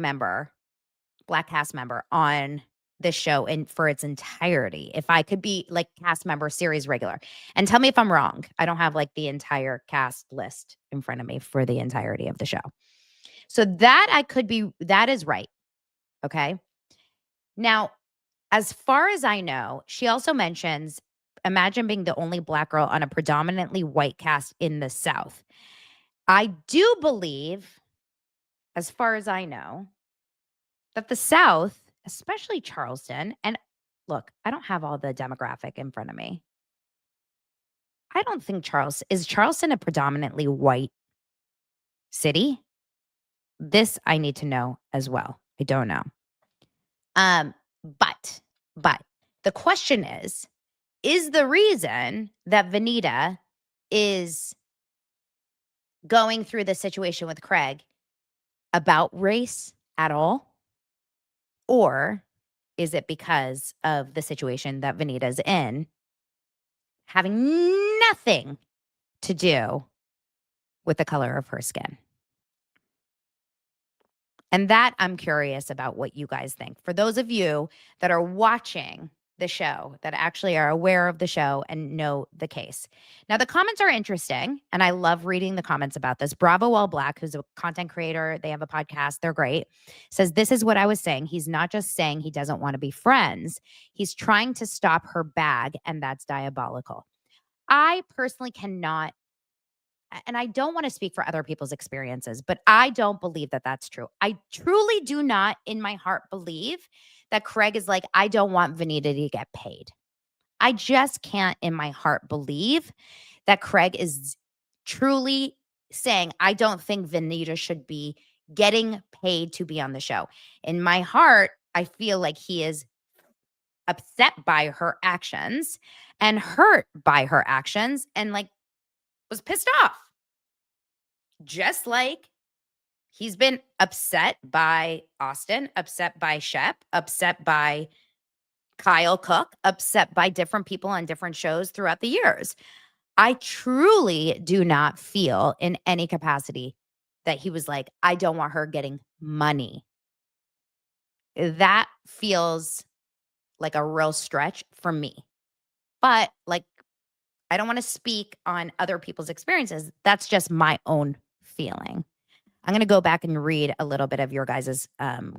cast member on this show and for its entirety. If I could be like cast member, series regular, and tell me if I'm wrong. I don't have like the entire cast list in front of me for the entirety of the show. So that is right. Okay. Now, as far as I know, she also mentions, imagine being the only Black girl on a predominantly white cast in the South. I do believe, as far as I know, that the South, especially Charleston, and look, I don't have all the demographic in front of me. I don't think is Charleston a predominantly white city? This I need to know as well. I don't know. But the question is the reason that Venita is going through the situation with Craig about race at all? Or is it because of the situation that Venita's in, having nothing to do with the color of her skin? And that I'm curious about what you guys think. For those of you that are watching the show, that actually are aware of the show and know the case. Now, the comments are interesting, and I love reading the comments about this. Bravo All Black, who's a content creator, they have a podcast, they're great, says, this is what I was saying. He's not just saying he doesn't want to be friends. He's trying to stop her bag, and that's diabolical. I personally cannot, and I don't want to speak for other people's experiences, but I don't believe that that's true. I truly do not in my heart believe that Craig is like, I don't want Venita to get paid. I just can't in my heart believe that Craig is truly saying, I don't think Venita should be getting paid to be on the show. In my heart, I feel like he is upset by her actions and hurt by her actions and like was pissed off. Just like he's been upset by Austin, upset by Shep, upset by Kyle Cook, upset by different people on different shows throughout the years. I truly do not feel in any capacity that he was like, I don't want her getting money. That feels like a real stretch for me. But like, I don't want to speak on other people's experiences. That's just my own feeling. I'm going to go back and read a little bit of your guys'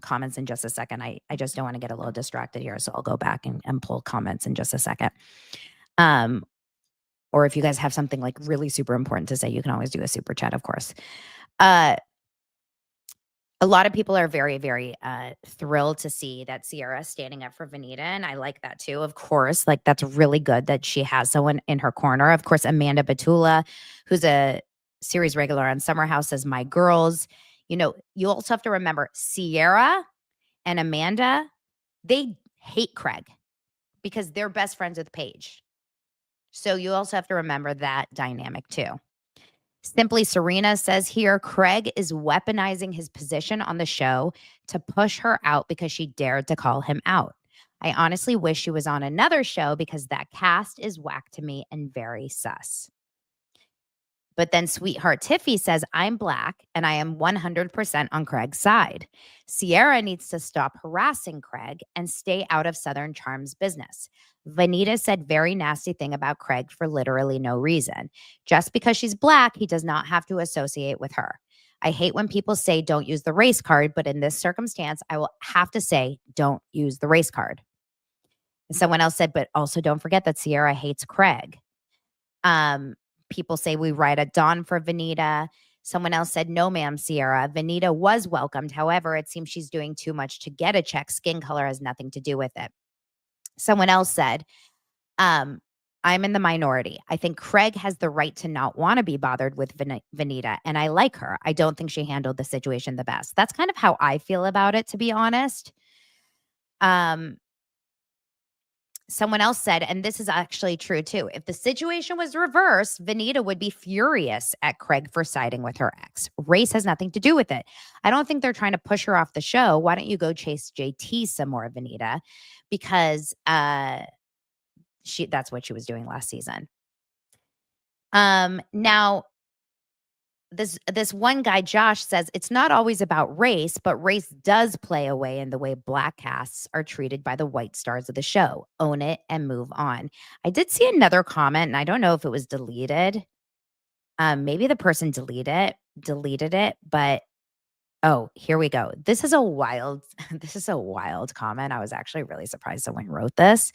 comments in just a second. I just don't want to get a little distracted here. So I'll go back and pull comments in just a second. Or if you guys have something like really super important to say, you can always do a super chat, of course. A lot of people are very, very thrilled to see that Ciara is standing up for Venita. And I like that too. Of course, like that's really good that she has someone in her corner. Of course, Amanda Batula, who's a series regular on Summer House, says, my girls. You know, you also have to remember Ciara and Amanda, they hate Craig because they're best friends with Paige. So you also have to remember that dynamic too. Simply Serena says here, Craig is weaponizing his position on the show to push her out because she dared to call him out. I honestly wish she was on another show because that cast is whack to me and very sus. But then Sweetheart Tiffy says, I'm Black and I am 100% on Craig's side. Ciara needs to stop harassing Craig and stay out of Southern Charm's business. Venita said very nasty thing about Craig for literally no reason. Just because she's Black, he does not have to associate with her. I hate when people say don't use the race card, but in this circumstance, I will have to say don't use the race card. And someone else said, but also don't forget that Ciara hates Craig. People say we ride at dawn for Venita. Someone else said, no, ma'am, Ciara. Venita was welcomed. However, it seems she's doing too much to get a check. Skin color has nothing to do with it. Someone else said, I'm in the minority. I think Craig has the right to not want to be bothered with Venita, and I like her. I don't think she handled the situation the best. That's kind of how I feel about it, to be honest. Someone else said, and this is actually true too, if the situation was reversed, Venita would be furious at Craig for siding with her ex. Race has nothing to do with it. I don't think they're trying to push her off the show. Why don't you go chase JT some more, Venita? Because that's what she was doing last season. Now, this one guy, Josh, says it's not always about race, but race does play a way in the way Black casts are treated by the white stars of the show. Own it and move on. I did see another comment, and I don't know if it was deleted. Maybe the person deleted it, but oh, here we go. This is a wild comment. I was actually really surprised someone wrote this.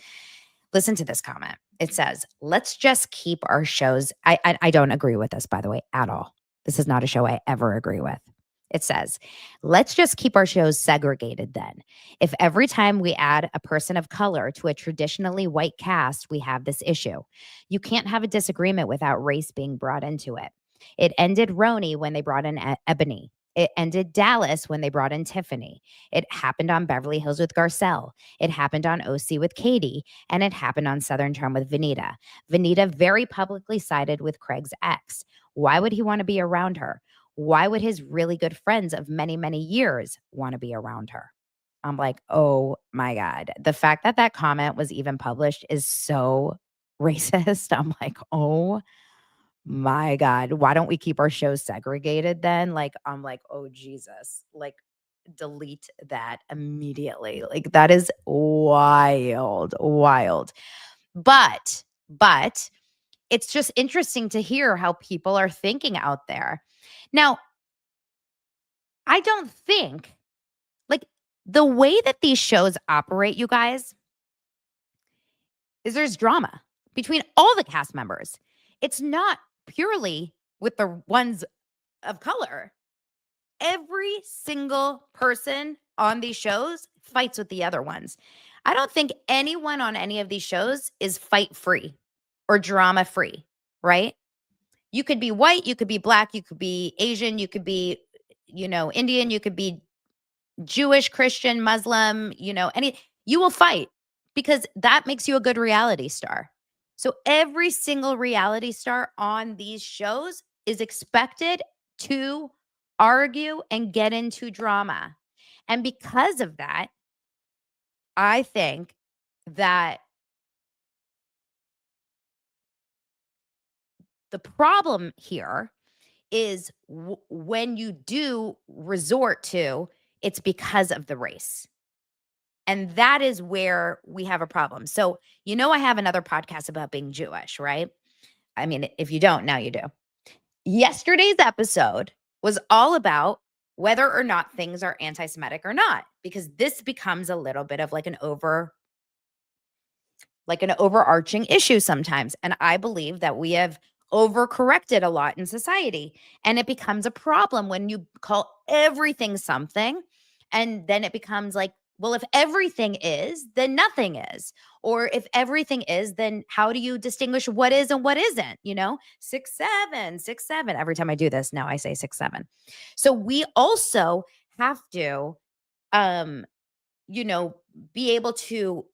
Listen to this comment. It says, let's just keep our shows. I don't agree with this, by the way, at all. This is not a show I ever agree with. It says, let's just keep our shows segregated then. If every time we add a person of color to a traditionally white cast, we have this issue. You can't have a disagreement without race being brought into it. It ended Roni when they brought in Ebony. It ended Dallas when they brought in Tiffany. It happened on Beverly Hills with Garcelle. It happened on OC with Katie. And it happened on Southern Charm with Venita. Venita very publicly sided with Craig's ex. Why would he want to be around her? Why would his really good friends of many, many years want to be around her? I'm like, oh my God. The fact that that comment was even published is so racist. I'm like, oh my God. Why don't we keep our shows segregated then? Like, I'm like, oh Jesus. Like, delete that immediately. Like that is wild, wild. But it's just interesting to hear how people are thinking out there. Now, I don't think like the way that these shows operate, you guys, is there's drama between all the cast members. It's not purely with the ones of color. Every single person on these shows fights with the other ones. I don't think anyone on any of these shows is fight free or drama free, right? You could be white, you could be black, you could be Asian, you could be, Indian, you could be Jewish, Christian, Muslim, you will fight because that makes you a good reality star. So every single reality star on these shows is expected to argue and get into drama. And because of that, I think that the problem here is when you do resort to, it's because of the race. And that is where we have a problem. So, I have another podcast about being Jewish, right? I mean, if you don't, now you do. Yesterday's episode was all about whether or not things are anti-Semitic or not, because this becomes a little bit of like an overarching issue sometimes. And I believe that we have overcorrected a lot in society. And it becomes a problem when you call everything something. And then it becomes like, well, if everything is, then nothing is. Or if everything is, then how do you distinguish what is and what isn't? 6'7", 6'7". Every time I do this, now I say 6'7". So we also have to, be able to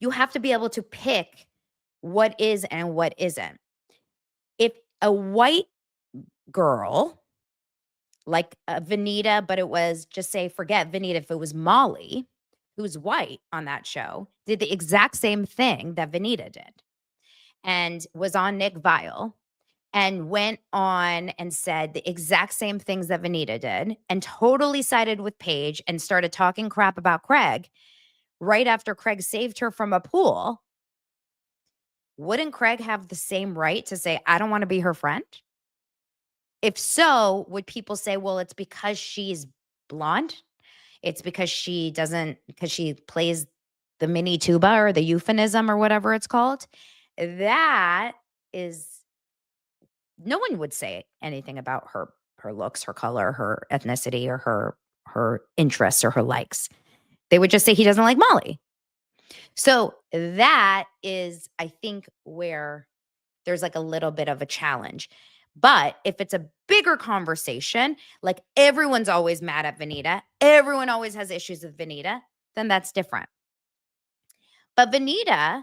you have to be able to pick what is and what isn't. If a white girl, like Venita, but it was just say, forget Venita, if it was Molly, who's white on that show, did the exact same thing that Venita did and was on Nick Viall and went on and said the exact same things that Venita did and totally sided with Paige and started talking crap about Craig right after Craig saved her from a pool, wouldn't Craig have the same right to say, I don't want to be her friend? If so, would people say, well, it's because she's blonde? It's because she plays the mini tuba or the euphemism or whatever it's called? That is, no one would say anything about her looks, her color, her ethnicity, or her interests or her likes. They would just say he doesn't like Molly. So that is, I think, where there's like a little bit of a challenge. But if it's a bigger conversation, like everyone's always mad at Venita, everyone always has issues with Venita, then that's different. But Venita,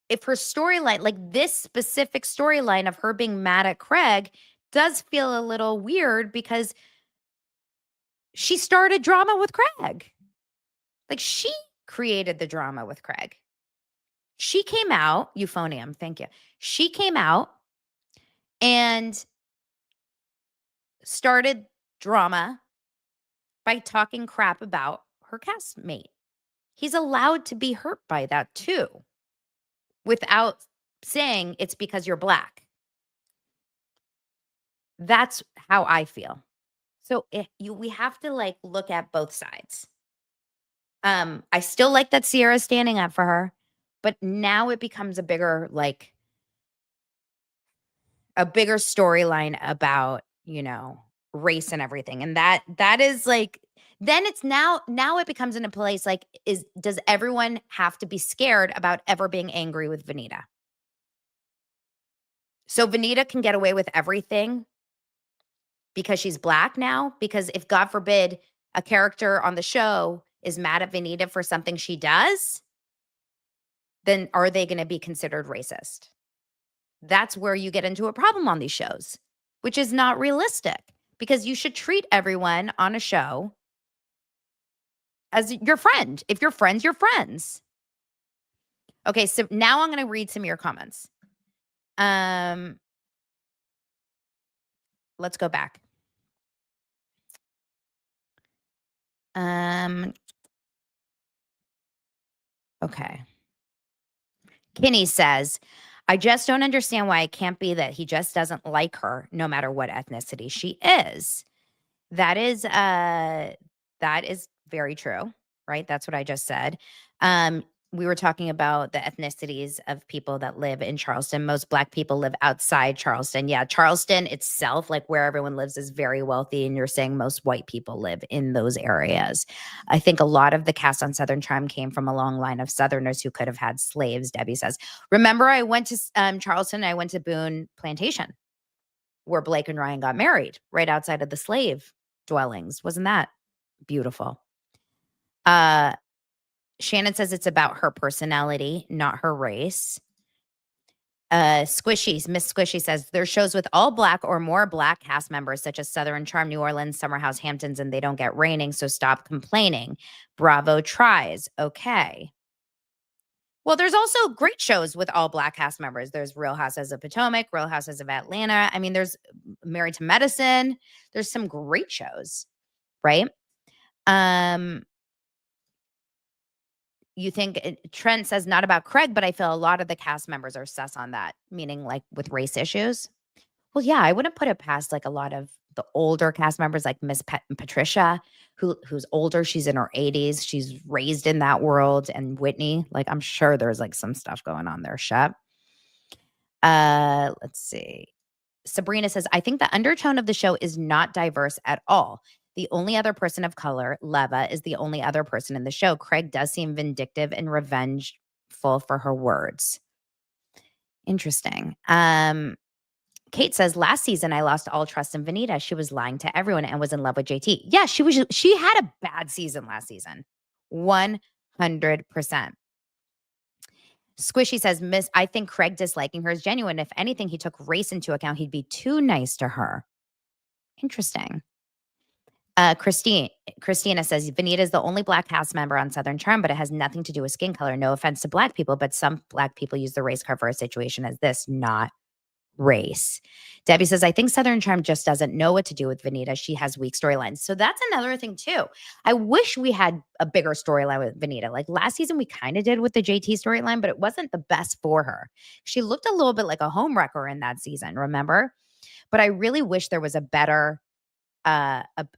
if her storyline, like this specific storyline of her being mad at Craig, does feel a little weird because she started drama with Craig. Like she created the drama with Craig. She came out, euphonium, thank you. She came out and started drama by talking crap about her castmate. He's allowed to be hurt by that too, without saying it's because you're black. That's how I feel. So we have to like look at both sides. I still like that Ciara's standing up for her, but now it becomes a bigger storyline about, race and everything. And that is like, then it's now it becomes in a place like, does everyone have to be scared about ever being angry with Venita? So Venita can get away with everything because she's black now? Because if, God forbid, a character on the show is mad at Venita for something she does, then are they going to be considered racist? That's where you get into a problem on these shows, which is not realistic because you should treat everyone on a show as your friend. If you're friends, you're friends. Okay, so now I'm going to read some of your comments. let's go back. Okay. Kinney says, I just don't understand why it can't be that he just doesn't like her no matter what ethnicity she is. That is very true, right? That's what I just said. We were talking about the ethnicities of people that live in Charleston. Most Black people live outside Charleston. Yeah, Charleston itself, like where everyone lives, is very wealthy. And you're saying most white people live in those areas. I think a lot of the cast on Southern Charm came from a long line of Southerners who could have had slaves, Debbie says. Remember, I went to Charleston. I went to Boone Plantation, where Blake and Ryan got married, right outside of the slave dwellings. Wasn't that beautiful? Shannon says it's about her personality, not her race. Miss Squishy says there's shows with all Black or more Black cast members, such as Southern Charm, New Orleans, Summer House, Hamptons, and they don't get raining, so stop complaining. Bravo tries. Okay. Well, there's also great shows with all Black cast members. There's Real Houses of Potomac, Real Houses of Atlanta. I mean, there's Married to Medicine. There's some great shows, right? You think Trent says not about Craig, but I feel a lot of the cast members are sus on that, meaning like with race issues. Well, yeah, I wouldn't put it past like a lot of the older cast members, like Miss Patricia, who's older. She's in her 80s. She's raised in that world. And Whitney, like I'm sure there's like some stuff going on there, Shep. Let's see. Sabrina says, I think the undertone of the show is not diverse at all. The only other person of color, Leva, is the only other person in the show. Craig does seem vindictive and revengeful for her words. Interesting. Kate says, last season, I lost all trust in Venita. She was lying to everyone and was in love with JT. Yeah, she had a bad season last season. 100%. Squishy says, I think Craig disliking her is genuine. If anything, he took race into account. He'd be too nice to her. Interesting. Christina says, Venita is the only Black cast member on Southern Charm, but it has nothing to do with skin color. No offense to Black people, but some Black people use the race card for a situation as this, not race. Debbie says, I think Southern Charm just doesn't know what to do with Venita. She has weak storylines. So that's another thing too. I wish we had a bigger storyline with Venita. Like last season, we kind of did with the JT storyline, but it wasn't the best for her. She looked a little bit like a homewrecker in that season, remember? But I really wish there was a better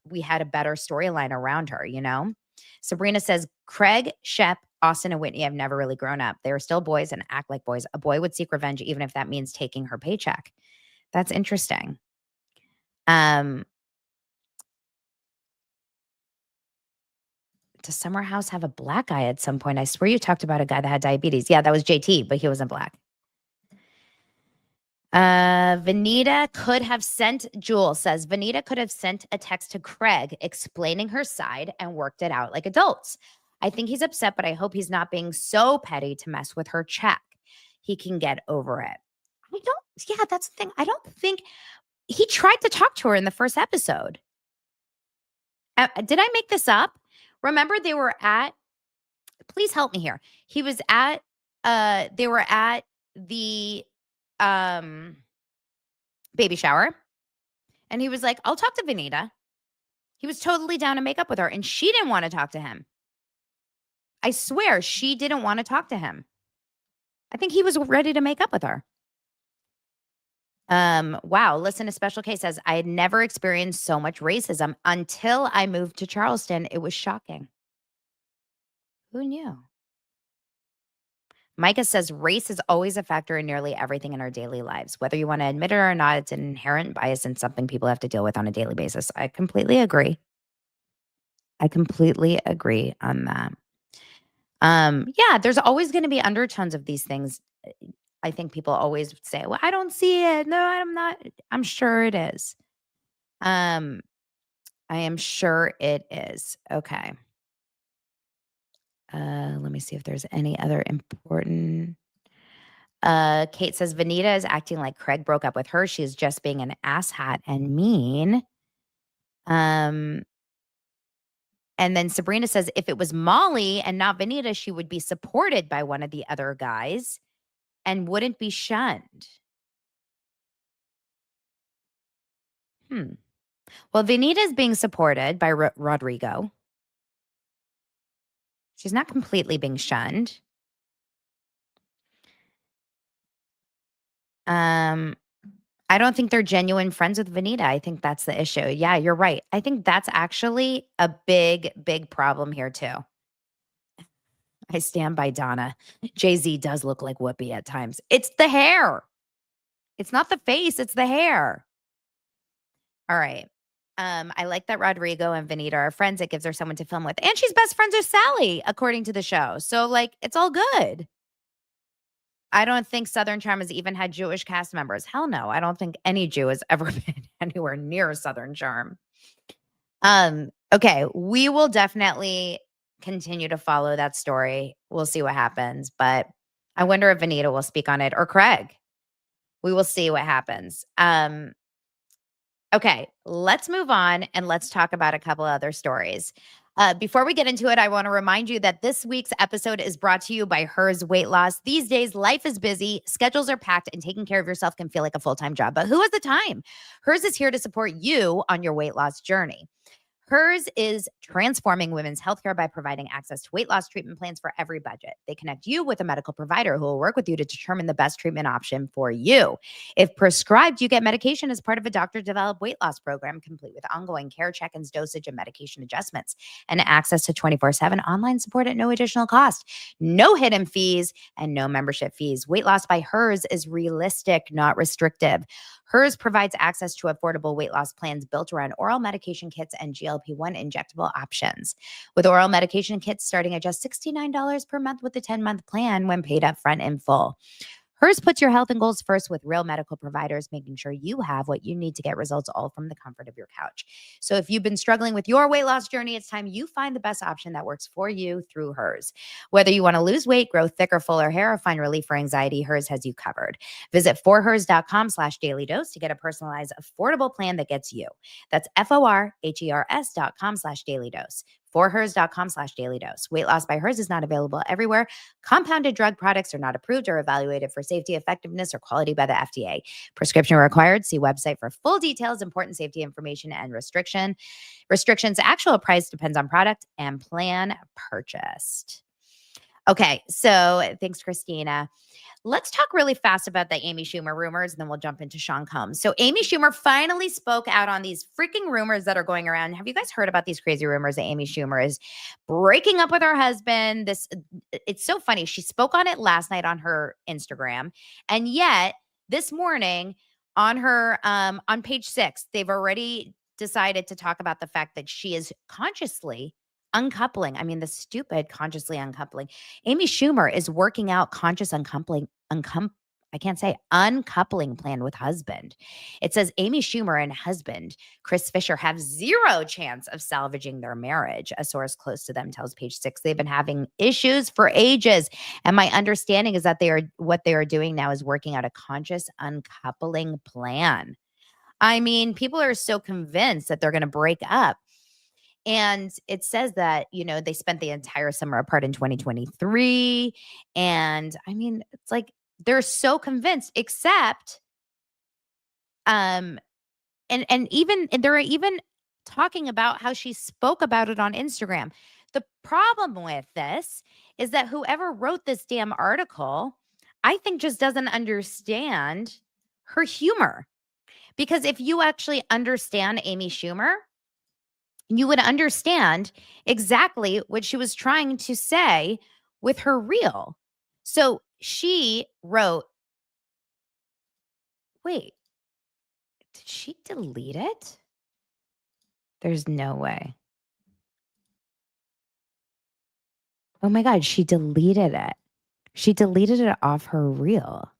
we had a better storyline around her, you know? Sabrina says, Craig, Shep, Austin, and Whitney have never really grown up. They are still boys and act like boys. A boy would seek revenge, even if that means taking her paycheck. That's interesting. Does Summer House have a Black guy at some point? I swear you talked about a guy that had diabetes. Yeah, that was JT, but he wasn't Black. Venita could have sent, Jewel says, Venita could have sent a text to Craig explaining her side and worked it out like adults. I think he's upset, but I hope he's not being so petty to mess with her check. He can get over it. That's the thing. I don't think he tried to talk to her in the first episode. Did I make this up? Remember they were at, please help me here. He was at, they were at the, baby shower. And he was like, I'll talk to Venita. He was totally down to make up with her. And she didn't want to talk to him. I swear she didn't want to talk to him. I think he was ready to make up with her. Wow. Listen to Special K says, I had never experienced so much racism until I moved to Charleston. It was shocking. Who knew? Micah says race is always a factor in nearly everything in our daily lives. Whether you want to admit it or not, it's an inherent bias and something people have to deal with on a daily basis. I completely agree. On that. Yeah, there's always going to be undertones of these things. I think people always say, well, I don't see it. No, I'm not. I'm sure it is. I am sure it is. Okay. Let me see if there's any other important. Kate says, Venita is acting like Craig broke up with her. She is just being an asshat and mean. And then Sabrina says, if it was Molly and not Venita, she would be supported by one of the other guys and wouldn't be shunned. Well, Venita is being supported by Rodrigo. She's not completely being shunned. I don't think they're genuine friends with Venita. I think that's the issue. Yeah, you're right. I think that's actually a big, big problem here too. I stand by Donna. Jay-Z does look like Whoopi at times. It's the hair. It's not the face, it's the hair. All right. I like that Rodrigo and Venita are friends. It gives her someone to film with. And she's best friends with Sally, according to the show. So, like, it's all good. I don't think Southern Charm has even had Jewish cast members. Hell no. I don't think any Jew has ever been anywhere near Southern Charm. Okay. We will definitely continue to follow that story. We'll see what happens. But I wonder if Venita will speak on it or Craig. We will see what happens. Okay, let's move on and let's talk about a couple other stories. Before we get into it, I want to remind you that this week's episode is brought to you by Hers Weight Loss. These days, life is busy, schedules are packed, and taking care of yourself can feel like a full-time job. But who has the time? Hers is here to support you on your weight loss journey. Hers is transforming women's healthcare by providing access to weight loss treatment plans for every budget. They connect you with a medical provider who will work with you to determine the best treatment option for you. If prescribed, you get medication as part of a doctor-developed weight loss program, complete with ongoing care check-ins, dosage, and medication adjustments, and access to 24/7 online support at no additional cost. No hidden fees and no membership fees. Weight loss by Hers is realistic, not restrictive. Hers provides access to affordable weight loss plans built around oral medication kits and GLP-1 injectable options. With oral medication kits starting at just $69 per month with a 10-month plan when paid up front in full. Hers puts your health and goals first with real medical providers, making sure you have what you need to get results all from the comfort of your couch. So if you've been struggling with your weight loss journey, it's time you find the best option that works for you through Hers. Whether you want to lose weight, grow thicker, fuller hair, or find relief for anxiety, Hers has you covered. Visit forhers.com/dailydose to get a personalized, affordable plan that gets you. That's forhers.com/dailydose. forhers.com/dailydose. Weight loss by Hers is not available everywhere. Compounded drug products are not approved or evaluated for safety, effectiveness, or quality by the FDA. Prescription required. See website for full details, important safety information, and restrictions. Actual price depends on product and plan purchased. Okay, so thanks, Christina. Let's talk really fast about the Amy Schumer rumors, and then we'll jump into Sean Combs. So Amy Schumer finally spoke out on these freaking rumors that are going around. Have you guys heard about these crazy rumors that Amy Schumer is breaking up with her husband? It's so funny. She spoke on it last night on her Instagram, and yet this morning on her on page 6, they've already decided to talk about the fact that she is consciously uncoupling. I mean, the stupid consciously uncoupling. Amy Schumer is working out conscious uncoupling plan with husband. It says Amy Schumer and husband Chris Fisher have zero chance of salvaging their marriage. A source close to them tells page 6 they've been having issues for ages, and my understanding is that what they are doing now is working out a conscious uncoupling plan. I mean, people are so convinced that they're going to break up. And it says that, they spent the entire summer apart in 2023. And I mean, it's like they're so convinced, except, and they're even talking about how she spoke about it on Instagram. The problem with this is that whoever wrote this damn article, I think just doesn't understand her humor. Because if you actually understand Amy Schumer, you would understand exactly what she was trying to say with her reel. So she wrote, wait, did she delete it? There's no way. Oh my God, she deleted it. She deleted it off her reel.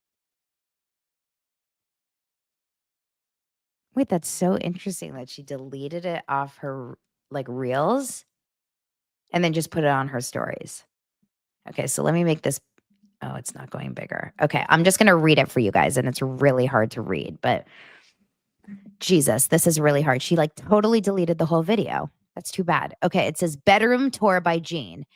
Wait, that's so interesting that she deleted it off her reels and then just put it on her stories. Okay, so let me make this. Oh, it's not going bigger. Okay, I'm just going to read it for you guys, and it's really hard to read, but Jesus, this is really hard. She totally deleted the whole video. That's too bad. Okay, it says bedroom tour by Jean.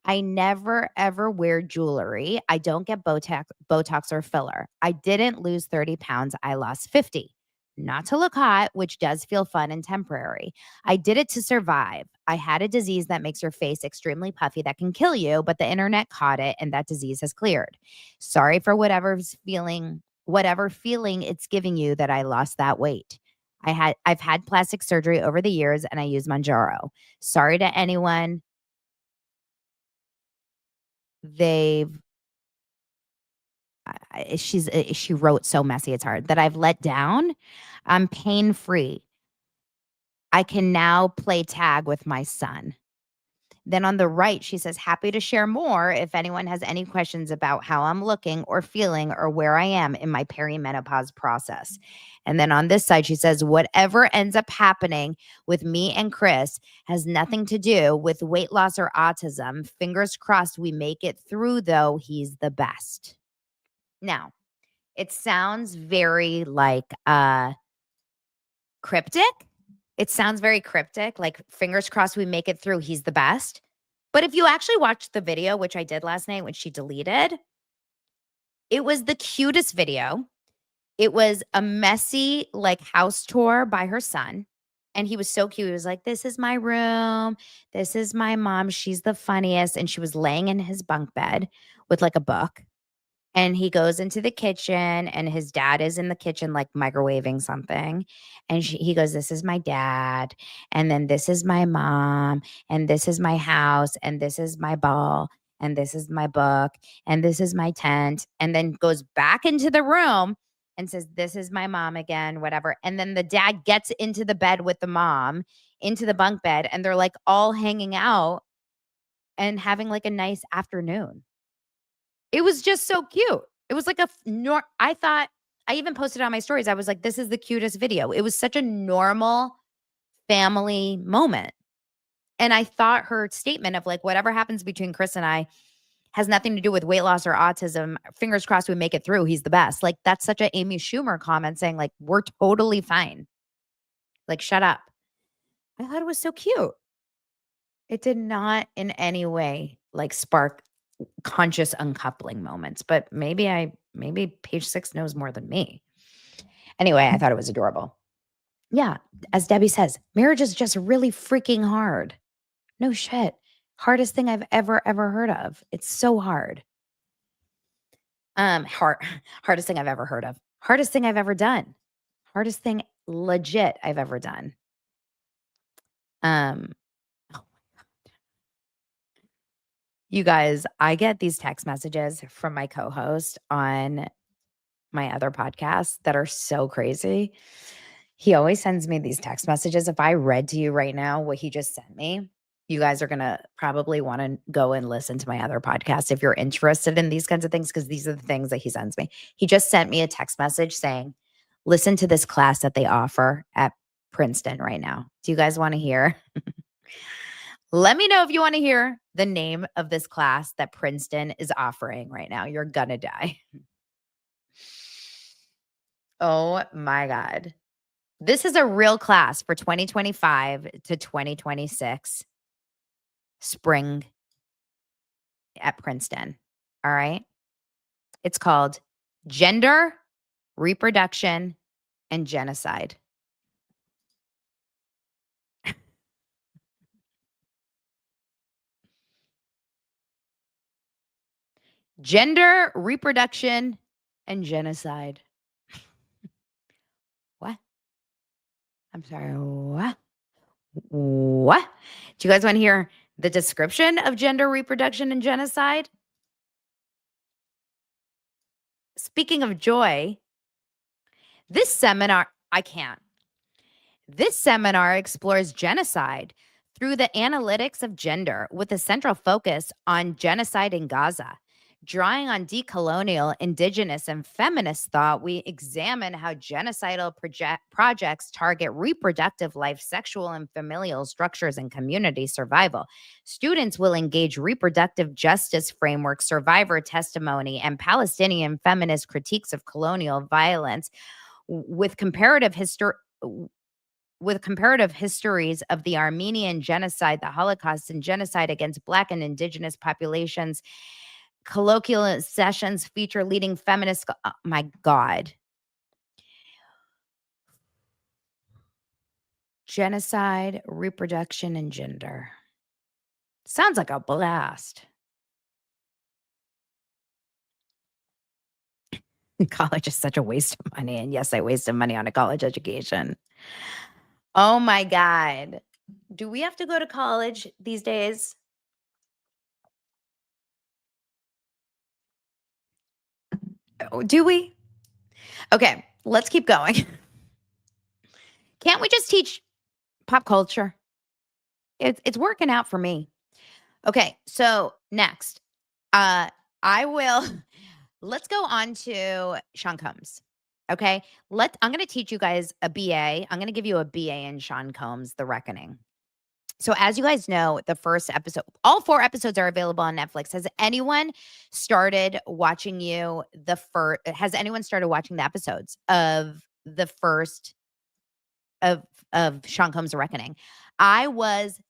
I never, ever wear jewelry. I don't get Botox or filler. I didn't lose 30 pounds. I lost 50. not to look hot, which does feel fun and temporary. I did it to survive. I had a disease that makes your face extremely puffy that can kill you, but the internet caught it and that disease has cleared. Sorry for whatever feeling it's giving you that I lost that weight. I've had plastic surgery over the years and I use Mounjaro. Sorry to anyone. She wrote so messy it's hard that I've let down. I'm pain free. I can now play tag with my son. Then on the right, she says, happy to share more if anyone has any questions about how I'm looking or feeling or where I am in my perimenopause process. And then on this side, she says, whatever ends up happening with me and Chris has nothing to do with weight loss or autism. Fingers crossed we make it through, though. He's the best. Now, it sounds very like cryptic. It sounds very cryptic, like fingers crossed we make it through. He's the best. But if you actually watched the video, which I did last night when she deleted, it was the cutest video. It was a messy like house tour by her son. And he was so cute. He was like, this is my room. This is my mom. She's the funniest. And she was laying in his bunk bed with like a book. And he goes into the kitchen and his dad is in the kitchen, like microwaving something. And he goes, this is my dad. And then this is my mom. And this is my house. And this is my ball. And this is my book. And this is my tent. And then goes back into the room and says, this is my mom again, whatever. And then the dad gets into the bed with the mom, into the bunk bed. And they're like all hanging out and having like a nice afternoon. It was just so cute. It was like I thought, I even posted on my stories. I was like, this is the cutest video. It was such a normal family moment. And I thought her statement of like, whatever happens between Chris and I has nothing to do with weight loss or autism. Fingers crossed we make it through. He's the best. Like that's such a Amy Schumer comment saying like, we're totally fine. Like, shut up. I thought it was so cute. It did not in any way like spark conscious uncoupling moments, but maybe Page 6 knows more than me. Anyway, I thought it was adorable. Yeah, as Debbie says, marriage is just really freaking hard. No shit. Hardest thing I've ever heard of. It's so hard. Hardest thing I've ever heard of. Hardest thing I've ever done. Hardest thing legit I've ever done. You guys, I get these text messages from my co-host on my other podcast that are so crazy. He always sends me these text messages. If I read to you right now what he just sent me, you guys are going to probably want to go and listen to my other podcast if you're interested in these kinds of things, because these are the things that he sends me. He just sent me a text message saying, listen to this class that they offer at Princeton right now. Do you guys want to hear? Let me know if you want to hear the name of this class that Princeton is offering right now. You're going to die. Oh my God. This is a real class for 2025 to 2026 spring at Princeton. All right. It's called Gender, Reproduction, and Genocide. Gender, Reproduction, and Genocide. What? I'm sorry. What? What? Do you guys want to hear the description of gender, reproduction, and genocide? Speaking of joy, this seminar explores genocide through the analytics of gender with a central focus on genocide in Gaza. Drawing on decolonial, indigenous, and feminist thought, we examine how genocidal projects target reproductive life, sexual and familial structures, and community survival. Students will engage reproductive justice framework, survivor testimony, and Palestinian feminist critiques of colonial violence with comparative histories of the Armenian genocide, the Holocaust, and genocide against Black and indigenous populations. Colloquial sessions feature leading feminists. Oh my God. genocide, reproduction, and gender. Sounds like a blast. College is such a waste of money. And yes, I wasted money on a college education. Oh my God. Do we have to go to college these days? Oh, do we? Okay, let's keep going. Can't we just teach pop culture? It's working out for me. Okay, so next, I will. Let's go on to Sean Combs. Okay, I'm going to teach you guys a BA. I'm going to give you a BA in Sean Combs, The Reckoning. So as you guys know, the first episode, all 4 episodes are available on Netflix. Has anyone started watching has anyone started watching the episodes of the first of Sean Combs' The Reckoning? I was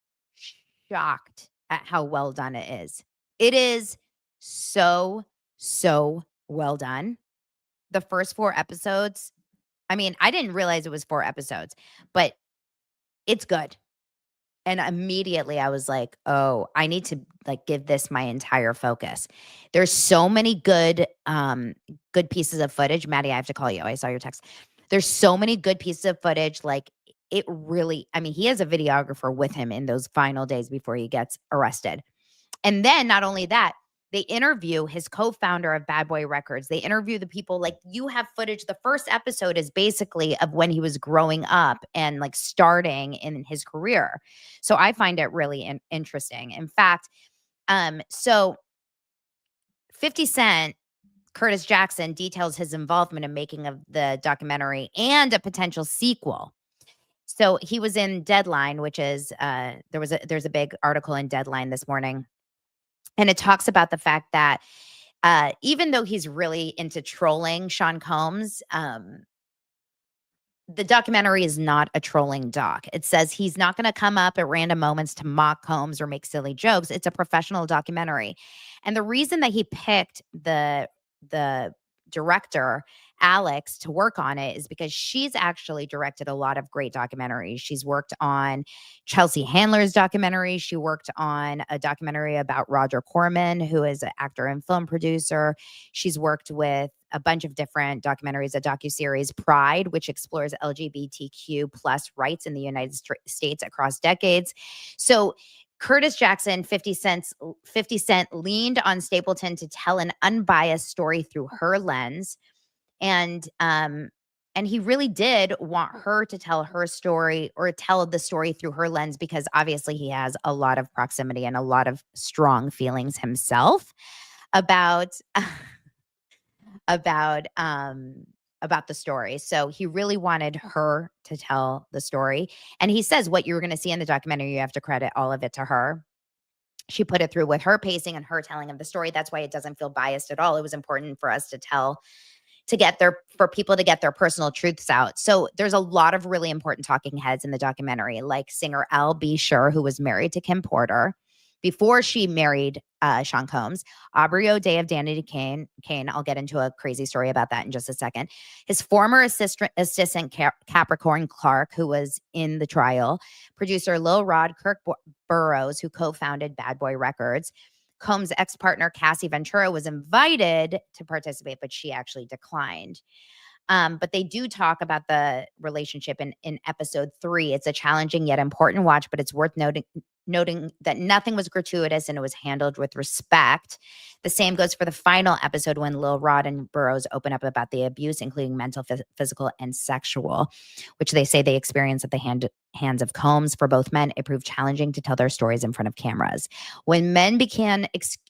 shocked at how well done it is. It is so well done. The first 4 episodes, I mean, I didn't realize it was 4 episodes, but it's good. And immediately I was like, oh, I need to give this my entire focus. There's so many good pieces of footage. Maddie, I have to call you. I saw your text. There's so many good pieces of footage. It really, I mean, he has a videographer with him in those final days before he gets arrested. And then not only that, they interview his co-founder of Bad Boy Records. They interview the people, you have footage. The first episode is basically of when he was growing up and starting in his career. So I find it really interesting. In fact, so 50 Cent, Curtis Jackson details his involvement in making of the documentary and a potential sequel. So he was in Deadline, which is there's a big article in Deadline this morning. And it talks about the fact that even though he's really into trolling Sean Combs, the documentary is not a trolling doc. It says he's not going to come up at random moments to mock Combs or make silly jokes. It's a professional documentary. And the reason that he picked the director, Alex, to work on it is because she's actually directed a lot of great documentaries. She's worked on Chelsea Handler's documentary. She worked on a documentary about Roger Corman, who is an actor and film producer. She's worked with a bunch of different documentaries, a docuseries Pride, which explores LGBTQ plus rights in the United States across decades. So Curtis Jackson, 50 Cent leaned on Stapleton to tell an unbiased story through her lens. And he really did want her to tell her story or tell the story through her lens because obviously he has a lot of proximity and a lot of strong feelings himself about the story. So he really wanted her to tell the story. And he says what you're going to see in the documentary, you have to credit all of it to her. She put it through with her pacing and her telling of the story. That's why it doesn't feel biased at all. It was important for us for people to get their personal truths out. So there's a lot of really important talking heads in the documentary, like singer L.B. Sure, who was married to Kim Porter before she married Sean Combs. Aubrey O'Day of Danity Kane. I'll get into a crazy story about that in just a second. His former assistant Capricorn Clark, who was in the trial. Producer Lil Rod Kirk Burroughs, who co-founded Bad Boy Records. Combs' ex-partner Cassie Ventura was invited to participate, but she actually declined. But they do talk about the relationship in episode 3. It's a challenging yet important watch, but it's worth noting that nothing was gratuitous and it was handled with respect. The same goes for the final episode when Lil Rod and Burroughs open up about the abuse, including mental, physical, and sexual, which they say they experienced at the hands of Combs. For both men, it proved challenging to tell their stories in front of cameras. When men began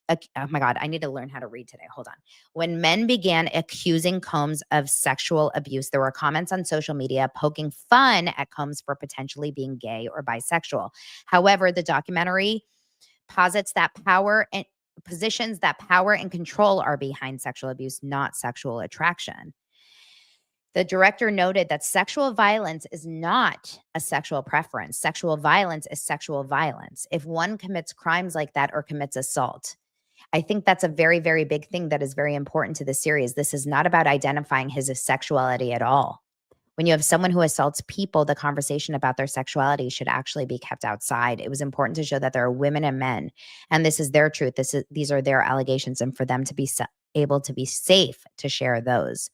oh my God, I need to learn how to read today. Hold on. When men began accusing Combs of sexual abuse, there were comments on social media poking fun at Combs for potentially being gay or bisexual. However, the documentary positions that power and control are behind sexual abuse, not sexual attraction. The director noted that sexual violence is not a sexual preference. Sexual violence is sexual violence. If one commits crimes like that or commits assault, I think that's a very, very big thing that is very important to the series. This is not about identifying his sexuality at all. When you have someone who assaults people, the conversation about their sexuality should actually be kept outside. It was important to show that there are women and men, and this is their truth. These are their allegations, and for them to be able to be safe to share those.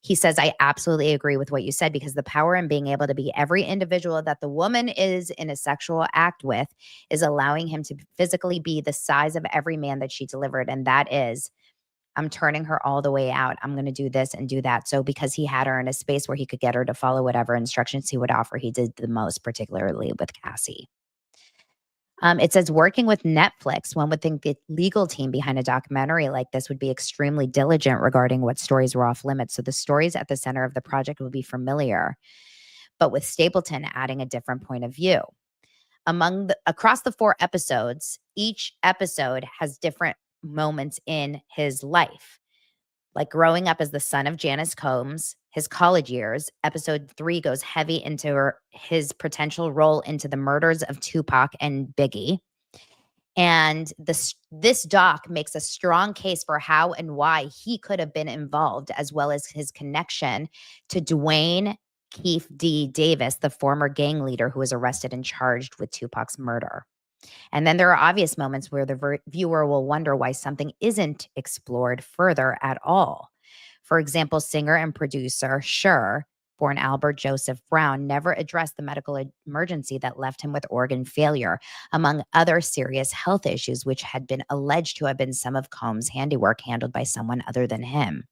He says, I absolutely agree with what you said, because the power in being able to be every individual that the woman is in a sexual act with is allowing him to physically be the size of every man that she delivered. And that is, I'm turning her all the way out. I'm going to do this and do that. So because he had her in a space where he could get her to follow whatever instructions he would offer, he did the most, particularly with Cassie. It says, working with Netflix, one would think the legal team behind a documentary like this would be extremely diligent regarding what stories were off limits. So the stories at the center of the project will be familiar, but with Stapleton adding a different point of view. Across the 4 episodes, each episode has different moments in his life. Like growing up as the son of Janice Combs, his college years. Episode 3 goes heavy into his potential role into the murders of Tupac and Biggie. And this doc makes a strong case for how and why he could have been involved, as well as his connection to Dwayne Keefe D. Davis, the former gang leader who was arrested and charged with Tupac's murder. And then there are obvious moments where the viewer will wonder why something isn't explored further at all. For example, singer and producer Cher, born Albert Joseph Brown, never addressed the medical emergency that left him with organ failure, among other serious health issues, which had been alleged to have been some of Combs' handiwork handled by someone other than him.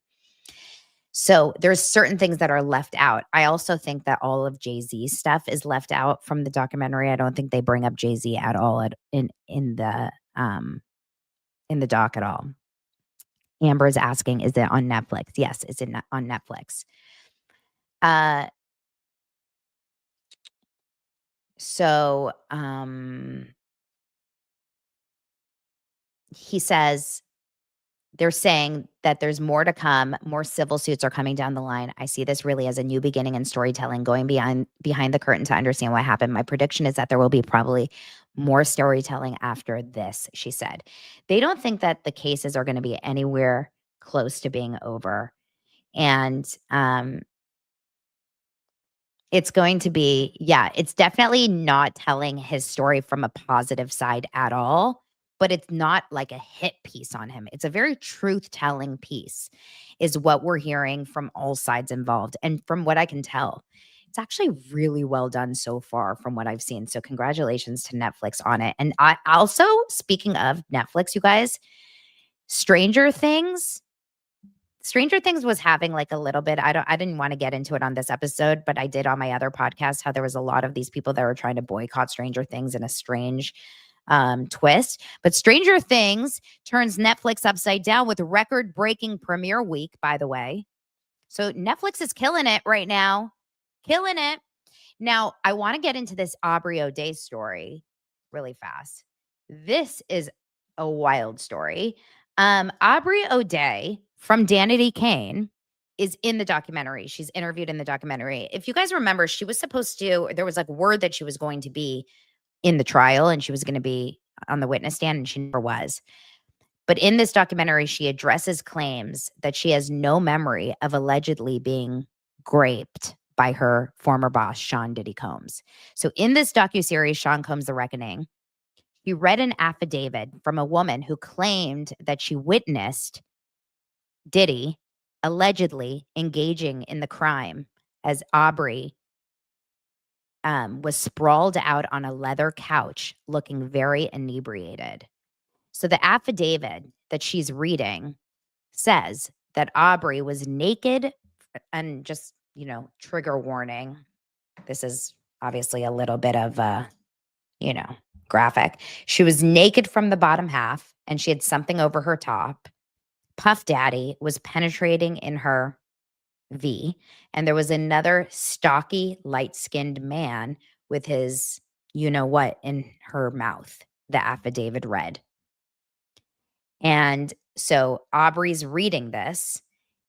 So there's certain things that are left out. I also think that all of Jay-Z's stuff is left out from the documentary. I don't think they bring up Jay-Z at all in the doc at all. Amber is asking, is it on Netflix? Yes, it's on Netflix. So he says, they're saying that there's more to come. More civil suits are coming down the line. I see this really as a new beginning in storytelling, going behind the curtain to understand what happened. My prediction is that there will be probably more storytelling after this, she said. They don't think that the cases are going to be anywhere close to being over. And it's going to be, it's definitely not telling his story from a positive side at all. But it's not like a hit piece on him. It's a very truth-telling piece, is what we're hearing from all sides involved. And from what I can tell, it's actually really well done so far from what I've seen. So congratulations to Netflix on it. And I also, speaking of Netflix, you guys, Stranger Things was having like a little bit, I didn't want to get into it on this episode, but I did on my other podcast, how there was a lot of these people that were trying to boycott Stranger Things in a strange twist. But Stranger Things turns Netflix upside down with record-breaking premiere week, by the way. So Netflix is killing it right now. Killing it. Now, I want to get into this Aubrey O'Day story really fast. This is a wild story. Aubrey O'Day from Danity Kane is in the documentary. She's interviewed in the documentary. If you guys remember, she was supposed to, there was like word that she was going to be in the trial and she was going to be on the witness stand, and she never was. But in this documentary, she addresses claims that she has no memory of allegedly being raped by her former boss, Sean Diddy Combs. So in this docuseries, Sean Combs: The Reckoning, he read an affidavit from a woman who claimed that she witnessed Diddy allegedly engaging in the crime as Aubrey was sprawled out on a leather couch looking very inebriated. So the affidavit that she's reading says that Aubrey was naked, and just, trigger warning. This is obviously a little bit of, graphic. She was naked from the bottom half and she had something over her top. Puff Daddy was penetrating in her V, and there was another stocky, light-skinned man with his you-know-what in her mouth, the affidavit read. And so Aubrey's reading this,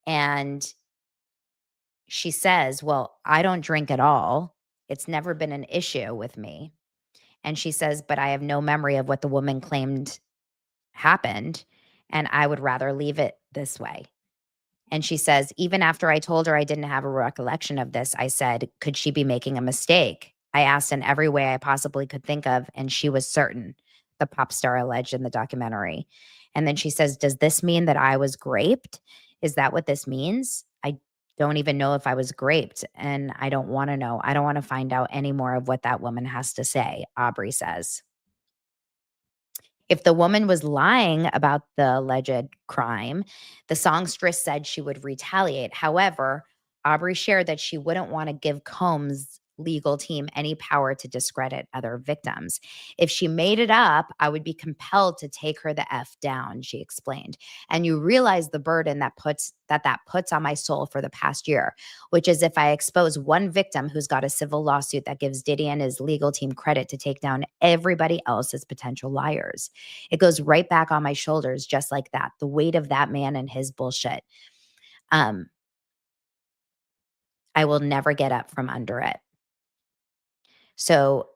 and she says, well, I don't drink at all. It's never been an issue with me. And she says, but I have no memory of what the woman claimed happened, and I would rather leave it this way. And she says, even after I told her I didn't have a recollection of this, I said, could she be making a mistake? I asked in every way I possibly could think of, and she was certain, the pop star alleged in the documentary. And then she says, does this mean that I was raped? Is that what this means? I don't even know if I was raped, and I don't want to know. I don't want to find out any more of what that woman has to say, Aubrey says. If the woman was lying about the alleged crime, the songstress said she would retaliate. However, Aubrey shared that she wouldn't want to give Combs' legal team any power to discredit other victims. If she made it up, I would be compelled to take her the F down, she explained. And you realize the burden that puts on my soul for the past year, which is if I expose one victim who's got a civil lawsuit that gives Diddy and his legal team credit to take down everybody else as potential liars. It goes right back on my shoulders just like that. The weight of that man and his bullshit. I will never get up from under it. So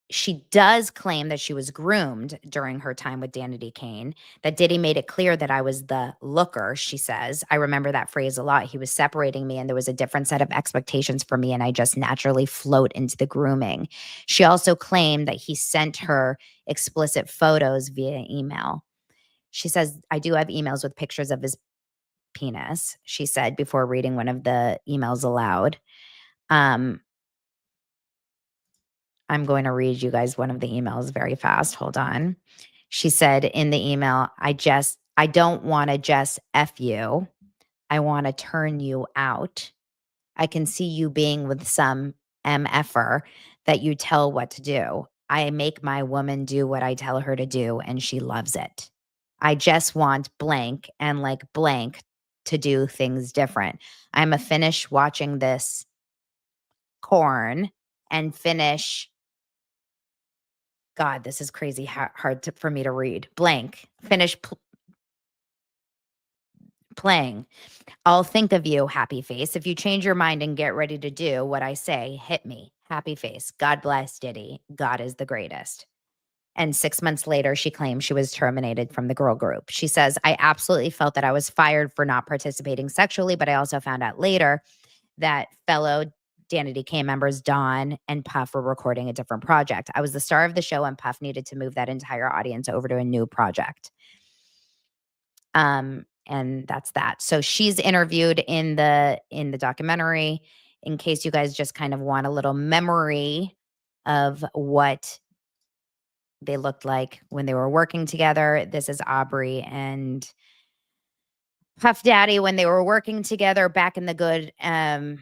she does claim that she was groomed during her time with Danity Kane, that Diddy made it clear that I was the looker, she says. I remember that phrase a lot. He was separating me and there was a different set of expectations for me and I just naturally float into the grooming. She also claimed that he sent her explicit photos via email. She says, I do have emails with pictures of his penis, she said before reading one of the emails aloud. I'm going to read you guys one of the emails very fast. Hold on. She said in the email, I don't want to just F you. I want to turn you out. I can see you being with some MFer that you tell what to do. I make my woman do what I tell her to do, and she loves it. I just want blank and like blank to do things different. I'm a finish watching this corn and finish. God, this is crazy hard for me to read. Blank. Finish playing. I'll think of you, happy face. If you change your mind and get ready to do what I say, hit me. Happy face. God bless Diddy. God is the greatest. And 6 months later, she claimed she was terminated from the girl group. She says, I absolutely felt that I was fired for not participating sexually, but I also found out later that fellow Danity Kane members Dawn and Puff were recording a different project. I was the star of the show and Puff needed to move that entire audience over to a new project. And that's that. So she's interviewed in the documentary, in case you guys just kind of want a little memory of what they looked like when they were working together. This is Aubrey and Puff Daddy when they were working together back in the good MTV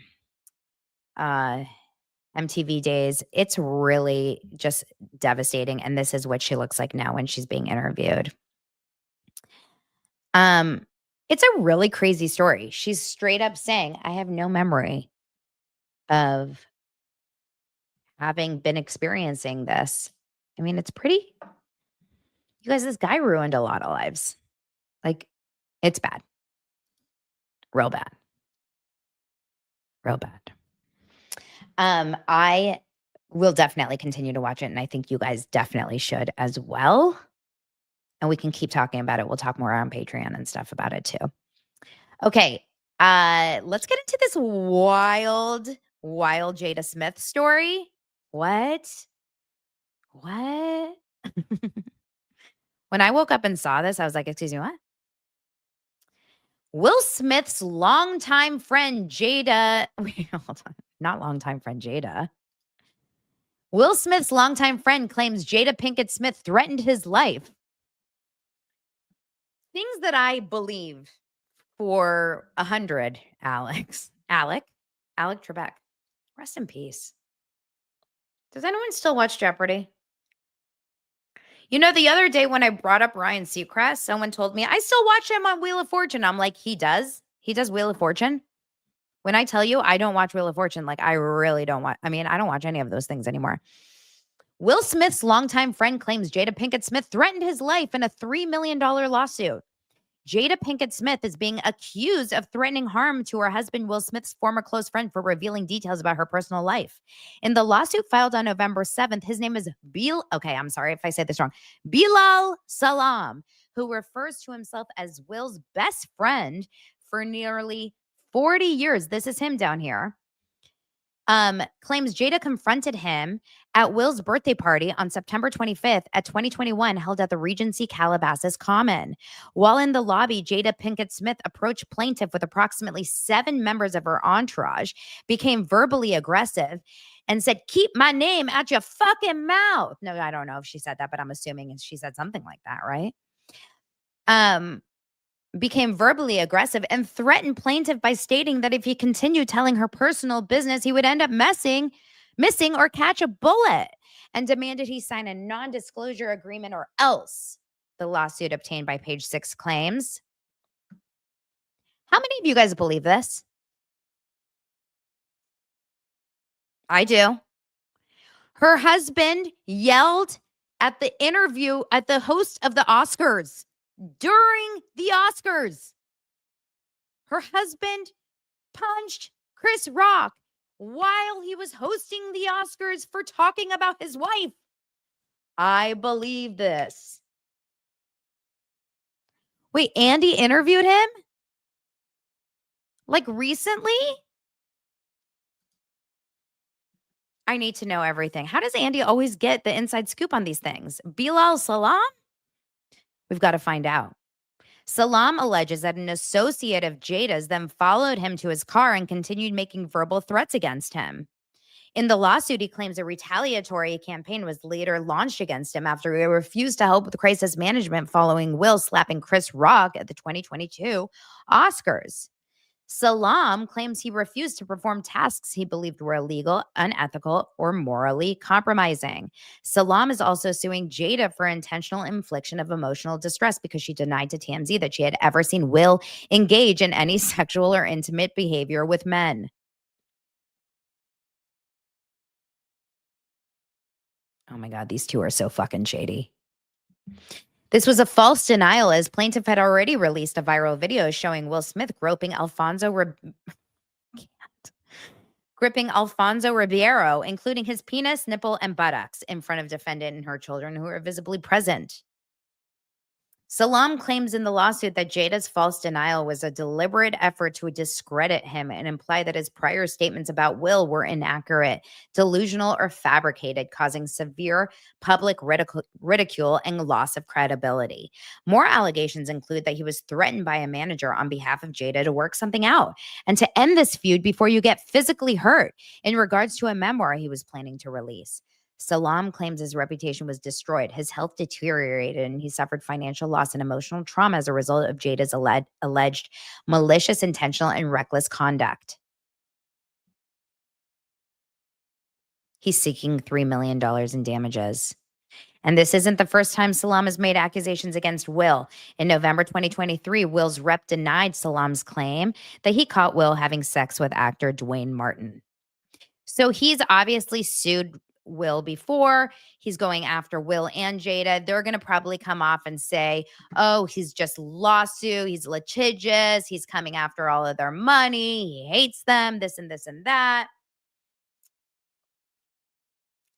days. It's really just devastating. And this is what she looks like now when she's being interviewed. It's a really crazy story. She's straight up saying, I have no memory of having been experiencing this. I mean, it's pretty, you guys, this guy ruined a lot of lives. Like, it's bad. Real bad. Real bad. I will definitely continue to watch it, and I think you guys definitely should as well. And we can keep talking about it. We'll talk more on Patreon and stuff about it too. Okay, let's get into this wild Jada Smith story. What? When I woke up and saw this, I was like, excuse me, what? Will Smith's longtime friend Jada, wait, hold on. Not longtime friend Jada. Will Smith's longtime friend claims Jada Pinkett Smith threatened his life. Things that I believe for 100, Alex. Alec Trebek. Rest in peace. Does anyone still watch Jeopardy? You know, the other day when I brought up Ryan Seacrest, someone told me, I still watch him on Wheel of Fortune. I'm like, he does? He does Wheel of Fortune? When I tell you I don't watch Wheel of Fortune, like I really don't watch. I mean, I don't watch any of those things anymore. Will Smith's longtime friend claims Jada Pinkett Smith threatened his life in a $3 million lawsuit. Jada Pinkett Smith is being accused of threatening harm to her husband, Will Smith's former close friend, for revealing details about her personal life. In the lawsuit filed on November 7th, his name is I'm sorry if I say this wrong, Bilal Salam, who refers to himself as Will's best friend, for nearly 40 years. This is him down here. Claims Jada confronted him at Will's birthday party on September 25th at 2021, held at the Regency Calabasas Common. While in the lobby, Jada Pinkett Smith approached plaintiff with approximately 7 members of her entourage, became verbally aggressive, and said, "Keep my name out your fucking mouth." No, I don't know if she said that, but I'm assuming she said something like that, right? Became verbally aggressive and threatened plaintiff by stating that if he continued telling her personal business, he would end up missing or catch a bullet, and demanded he sign a non-disclosure agreement or else. The lawsuit obtained by Page Six claims. How many of you guys believe this? I do. Her husband yelled at the interview at the host of the Oscars. During the Oscars, her husband punched Chris Rock while he was hosting the Oscars for talking about his wife. I believe this. Wait, Andy interviewed him? Like recently? I need to know everything. How does Andy always get the inside scoop on these things? Bilal Salam? We've got to find out. Salam alleges that an associate of Jada's then followed him to his car and continued making verbal threats against him. In the lawsuit, he claims a retaliatory campaign was later launched against him after he refused to help with crisis management following Will slapping Chris Rock at the 2022 Oscars. Salam claims he refused to perform tasks he believed were illegal, unethical, or morally compromising. Salam is also suing Jada for intentional infliction of emotional distress because she denied to TMZ that she had ever seen Will engage in any sexual or intimate behavior with men. Oh my God, these two are so fucking shady. This was a false denial, as plaintiff had already released a viral video showing Will Smith gripping Alfonso Ribeiro, including his penis, nipple, and buttocks, in front of defendant and her children who were visibly present. Salam claims in the lawsuit that Jada's false denial was a deliberate effort to discredit him and imply that his prior statements about Will were inaccurate, delusional, or fabricated, causing severe public ridicule and loss of credibility. More allegations include that he was threatened by a manager on behalf of Jada to work something out and to end this feud before you get physically hurt, in regards to a memoir he was planning to release. Salam claims his reputation was destroyed, his health deteriorated, and he suffered financial loss and emotional trauma as a result of Jada's alleged malicious, intentional, and reckless conduct. He's seeking $3 million in damages. And this isn't the first time Salam has made accusations against Will. In November 2023, Will's rep denied Salam's claim that he caught Will having sex with actor Dwayne Martin. So he's obviously sued Will before. He's going after Will and Jada. They're going to probably come off and say, oh, he's just lawsuit. He's litigious. He's coming after all of their money. He hates them, this and this and that.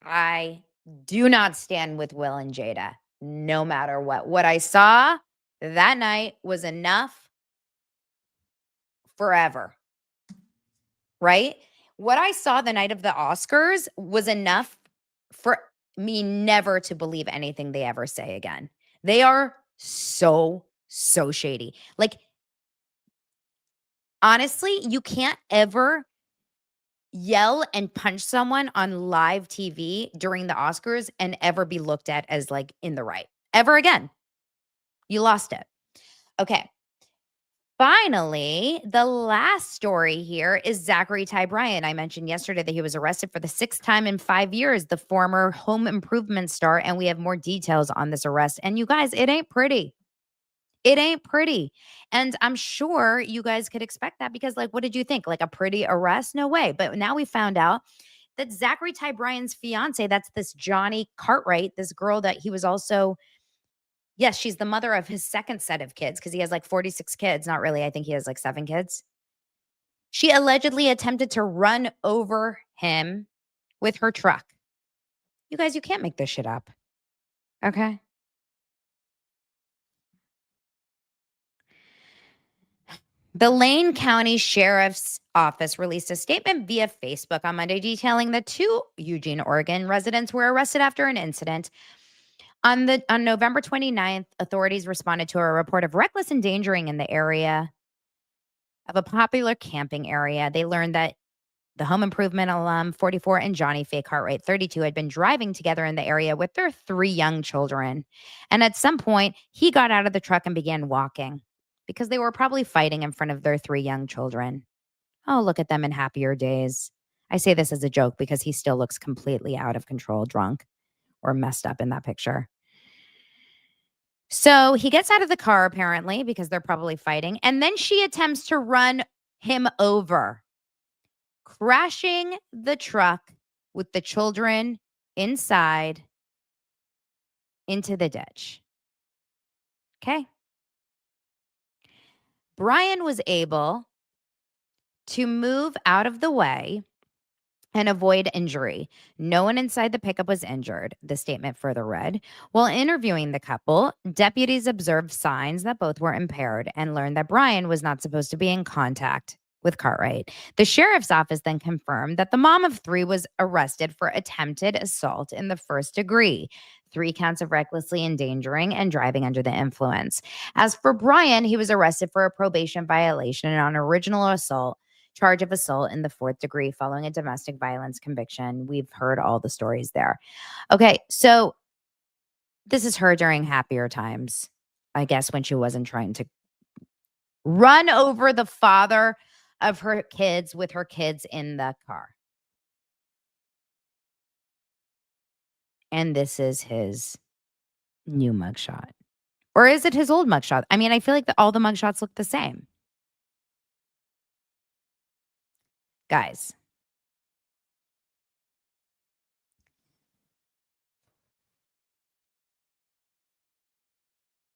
I do not stand with Will and Jada, no matter what. What I saw that night was enough forever, right? What I saw the night of the Oscars was enough for me never to believe anything they ever say again. They are so shady. Like, honestly, you can't ever yell and punch someone on live TV during the Oscars and ever be looked at as like in the right ever again. You lost it. Okay. Finally, the last story here is Zachary Ty Bryan. I mentioned yesterday that he was arrested for the 6th time in 5 years, the former home improvement star, and we have more details on this arrest. And you guys, it ain't pretty. It ain't pretty. And I'm sure you guys could expect that because, like, what did you think? Like a pretty arrest? No way. But now we found out that Zachary Ty Bryan's fiance, that's this Johnny Cartwright, this girl that he was also... Yes, she's the mother of his second set of kids because he has like 46 kids. Not really. I think he has like 7 kids. She allegedly attempted to run over him with her truck. You guys, you can't make this shit up. Okay? The Lane County Sheriff's Office released a statement via Facebook on Monday detailing that 2 Eugene, Oregon residents were arrested after an incident. On November 29th, authorities responded to a report of reckless endangering in the area of a popular camping area. They learned that the home improvement alum, 44, and Johnny Fake Cartwright, 32, had been driving together in the area with their 3 young children. And at some point, he got out of the truck and began walking because they were probably fighting in front of their 3 young children. Oh, look at them in happier days. I say this as a joke because he still looks completely out of control, drunk or messed up in that picture. So he gets out of the car, apparently, because they're probably fighting. And then she attempts to run him over, crashing the truck with the children inside into the ditch. Okay. Brian was able to move out of the way and avoid injury. No one inside the pickup was injured, the statement further read. While interviewing the couple, deputies observed signs that both were impaired and learned that Brian was not supposed to be in contact with Cartwright. The sheriff's office then confirmed that the mom of 3 was arrested for attempted assault in the first degree, 3 counts of recklessly endangering and driving under the influence. As for Brian, he was arrested for a probation violation and on original assault, charge of assault in the 4th degree following a domestic violence conviction. We've heard all the stories there. Okay, so this is her during happier times, I guess, when she wasn't trying to run over the father of her kids with her kids in the car. And this is his new mugshot. Or is it his old mugshot? I mean, I feel like all the mugshots look the same. Guys.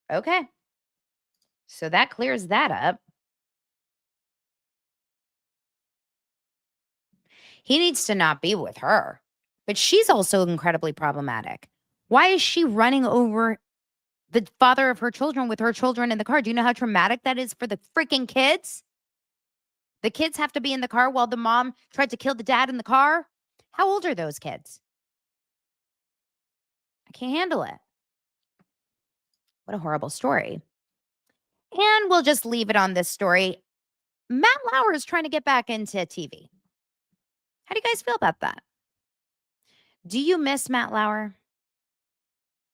Okay. So that clears that up. He needs to not be with her. But she's also incredibly problematic. Why is she running over the father of her children with her children in the car? Do you know how traumatic that is for the freaking kids? The kids have to be in the car while the mom tried to kill the dad in the car. How old are those kids? I can't handle it. What a horrible story. And we'll just leave it on this story. Matt Lauer is trying to get back into TV. How do you guys feel about that? Do you miss Matt Lauer?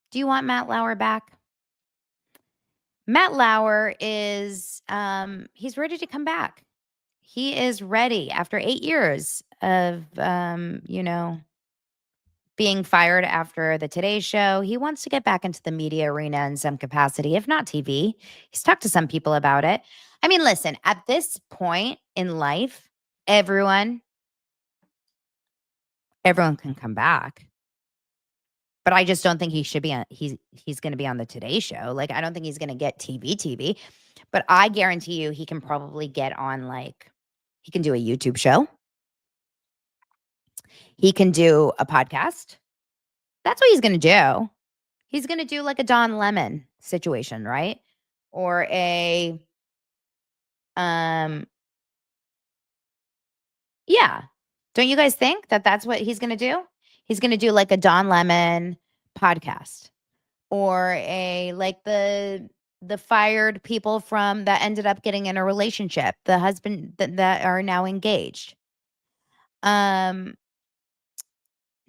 Do you want Matt Lauer back? Matt Lauer is, he's ready to come back. He is ready after 8 years of, being fired after the Today Show. He wants to get back into the media arena in some capacity, if not TV. He's talked to some people about it. I mean, listen, at this point in life, everyone can come back. But I just don't think he should be on, he's going to be on the Today Show. Like, I don't think he's going to get TV. But I guarantee you he can probably get on, like, he can do a YouTube show. He can do a podcast. That's what he's going to do. He's going to do like a Don Lemon situation, right? Or a, yeah. Don't you guys think that that's what he's going to do? He's going to do like a Don Lemon podcast or a, like the fired people from that ended up getting in a relationship, the husband that are now engaged.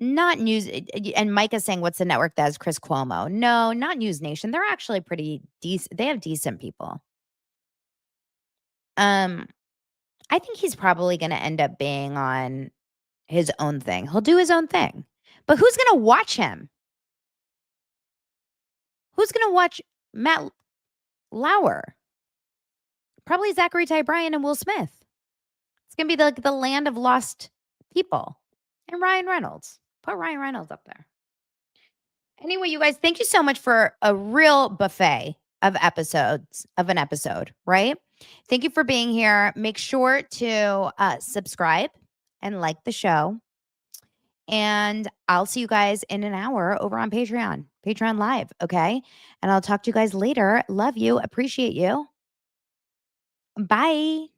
Not news. And Micah's saying, what's the network that has Chris Cuomo? No, not News Nation. They're actually pretty decent. They have decent people. I think he's probably going to end up being on his own thing. He'll do his own thing. But who's going to watch him? Who's going to watch Matt Lauer? Probably Zachary Ty Bryan and Will Smith. It's going to be like the land of lost people. And Ryan Reynolds. Put Ryan Reynolds up there. Anyway, you guys, thank you so much for a real buffet of episodes of an episode, right? Thank you for being here. Make sure to subscribe and like the show. And I'll see you guys in an hour over on Patreon Live, okay? And I'll talk to you guys later. Love you. Appreciate you. Bye.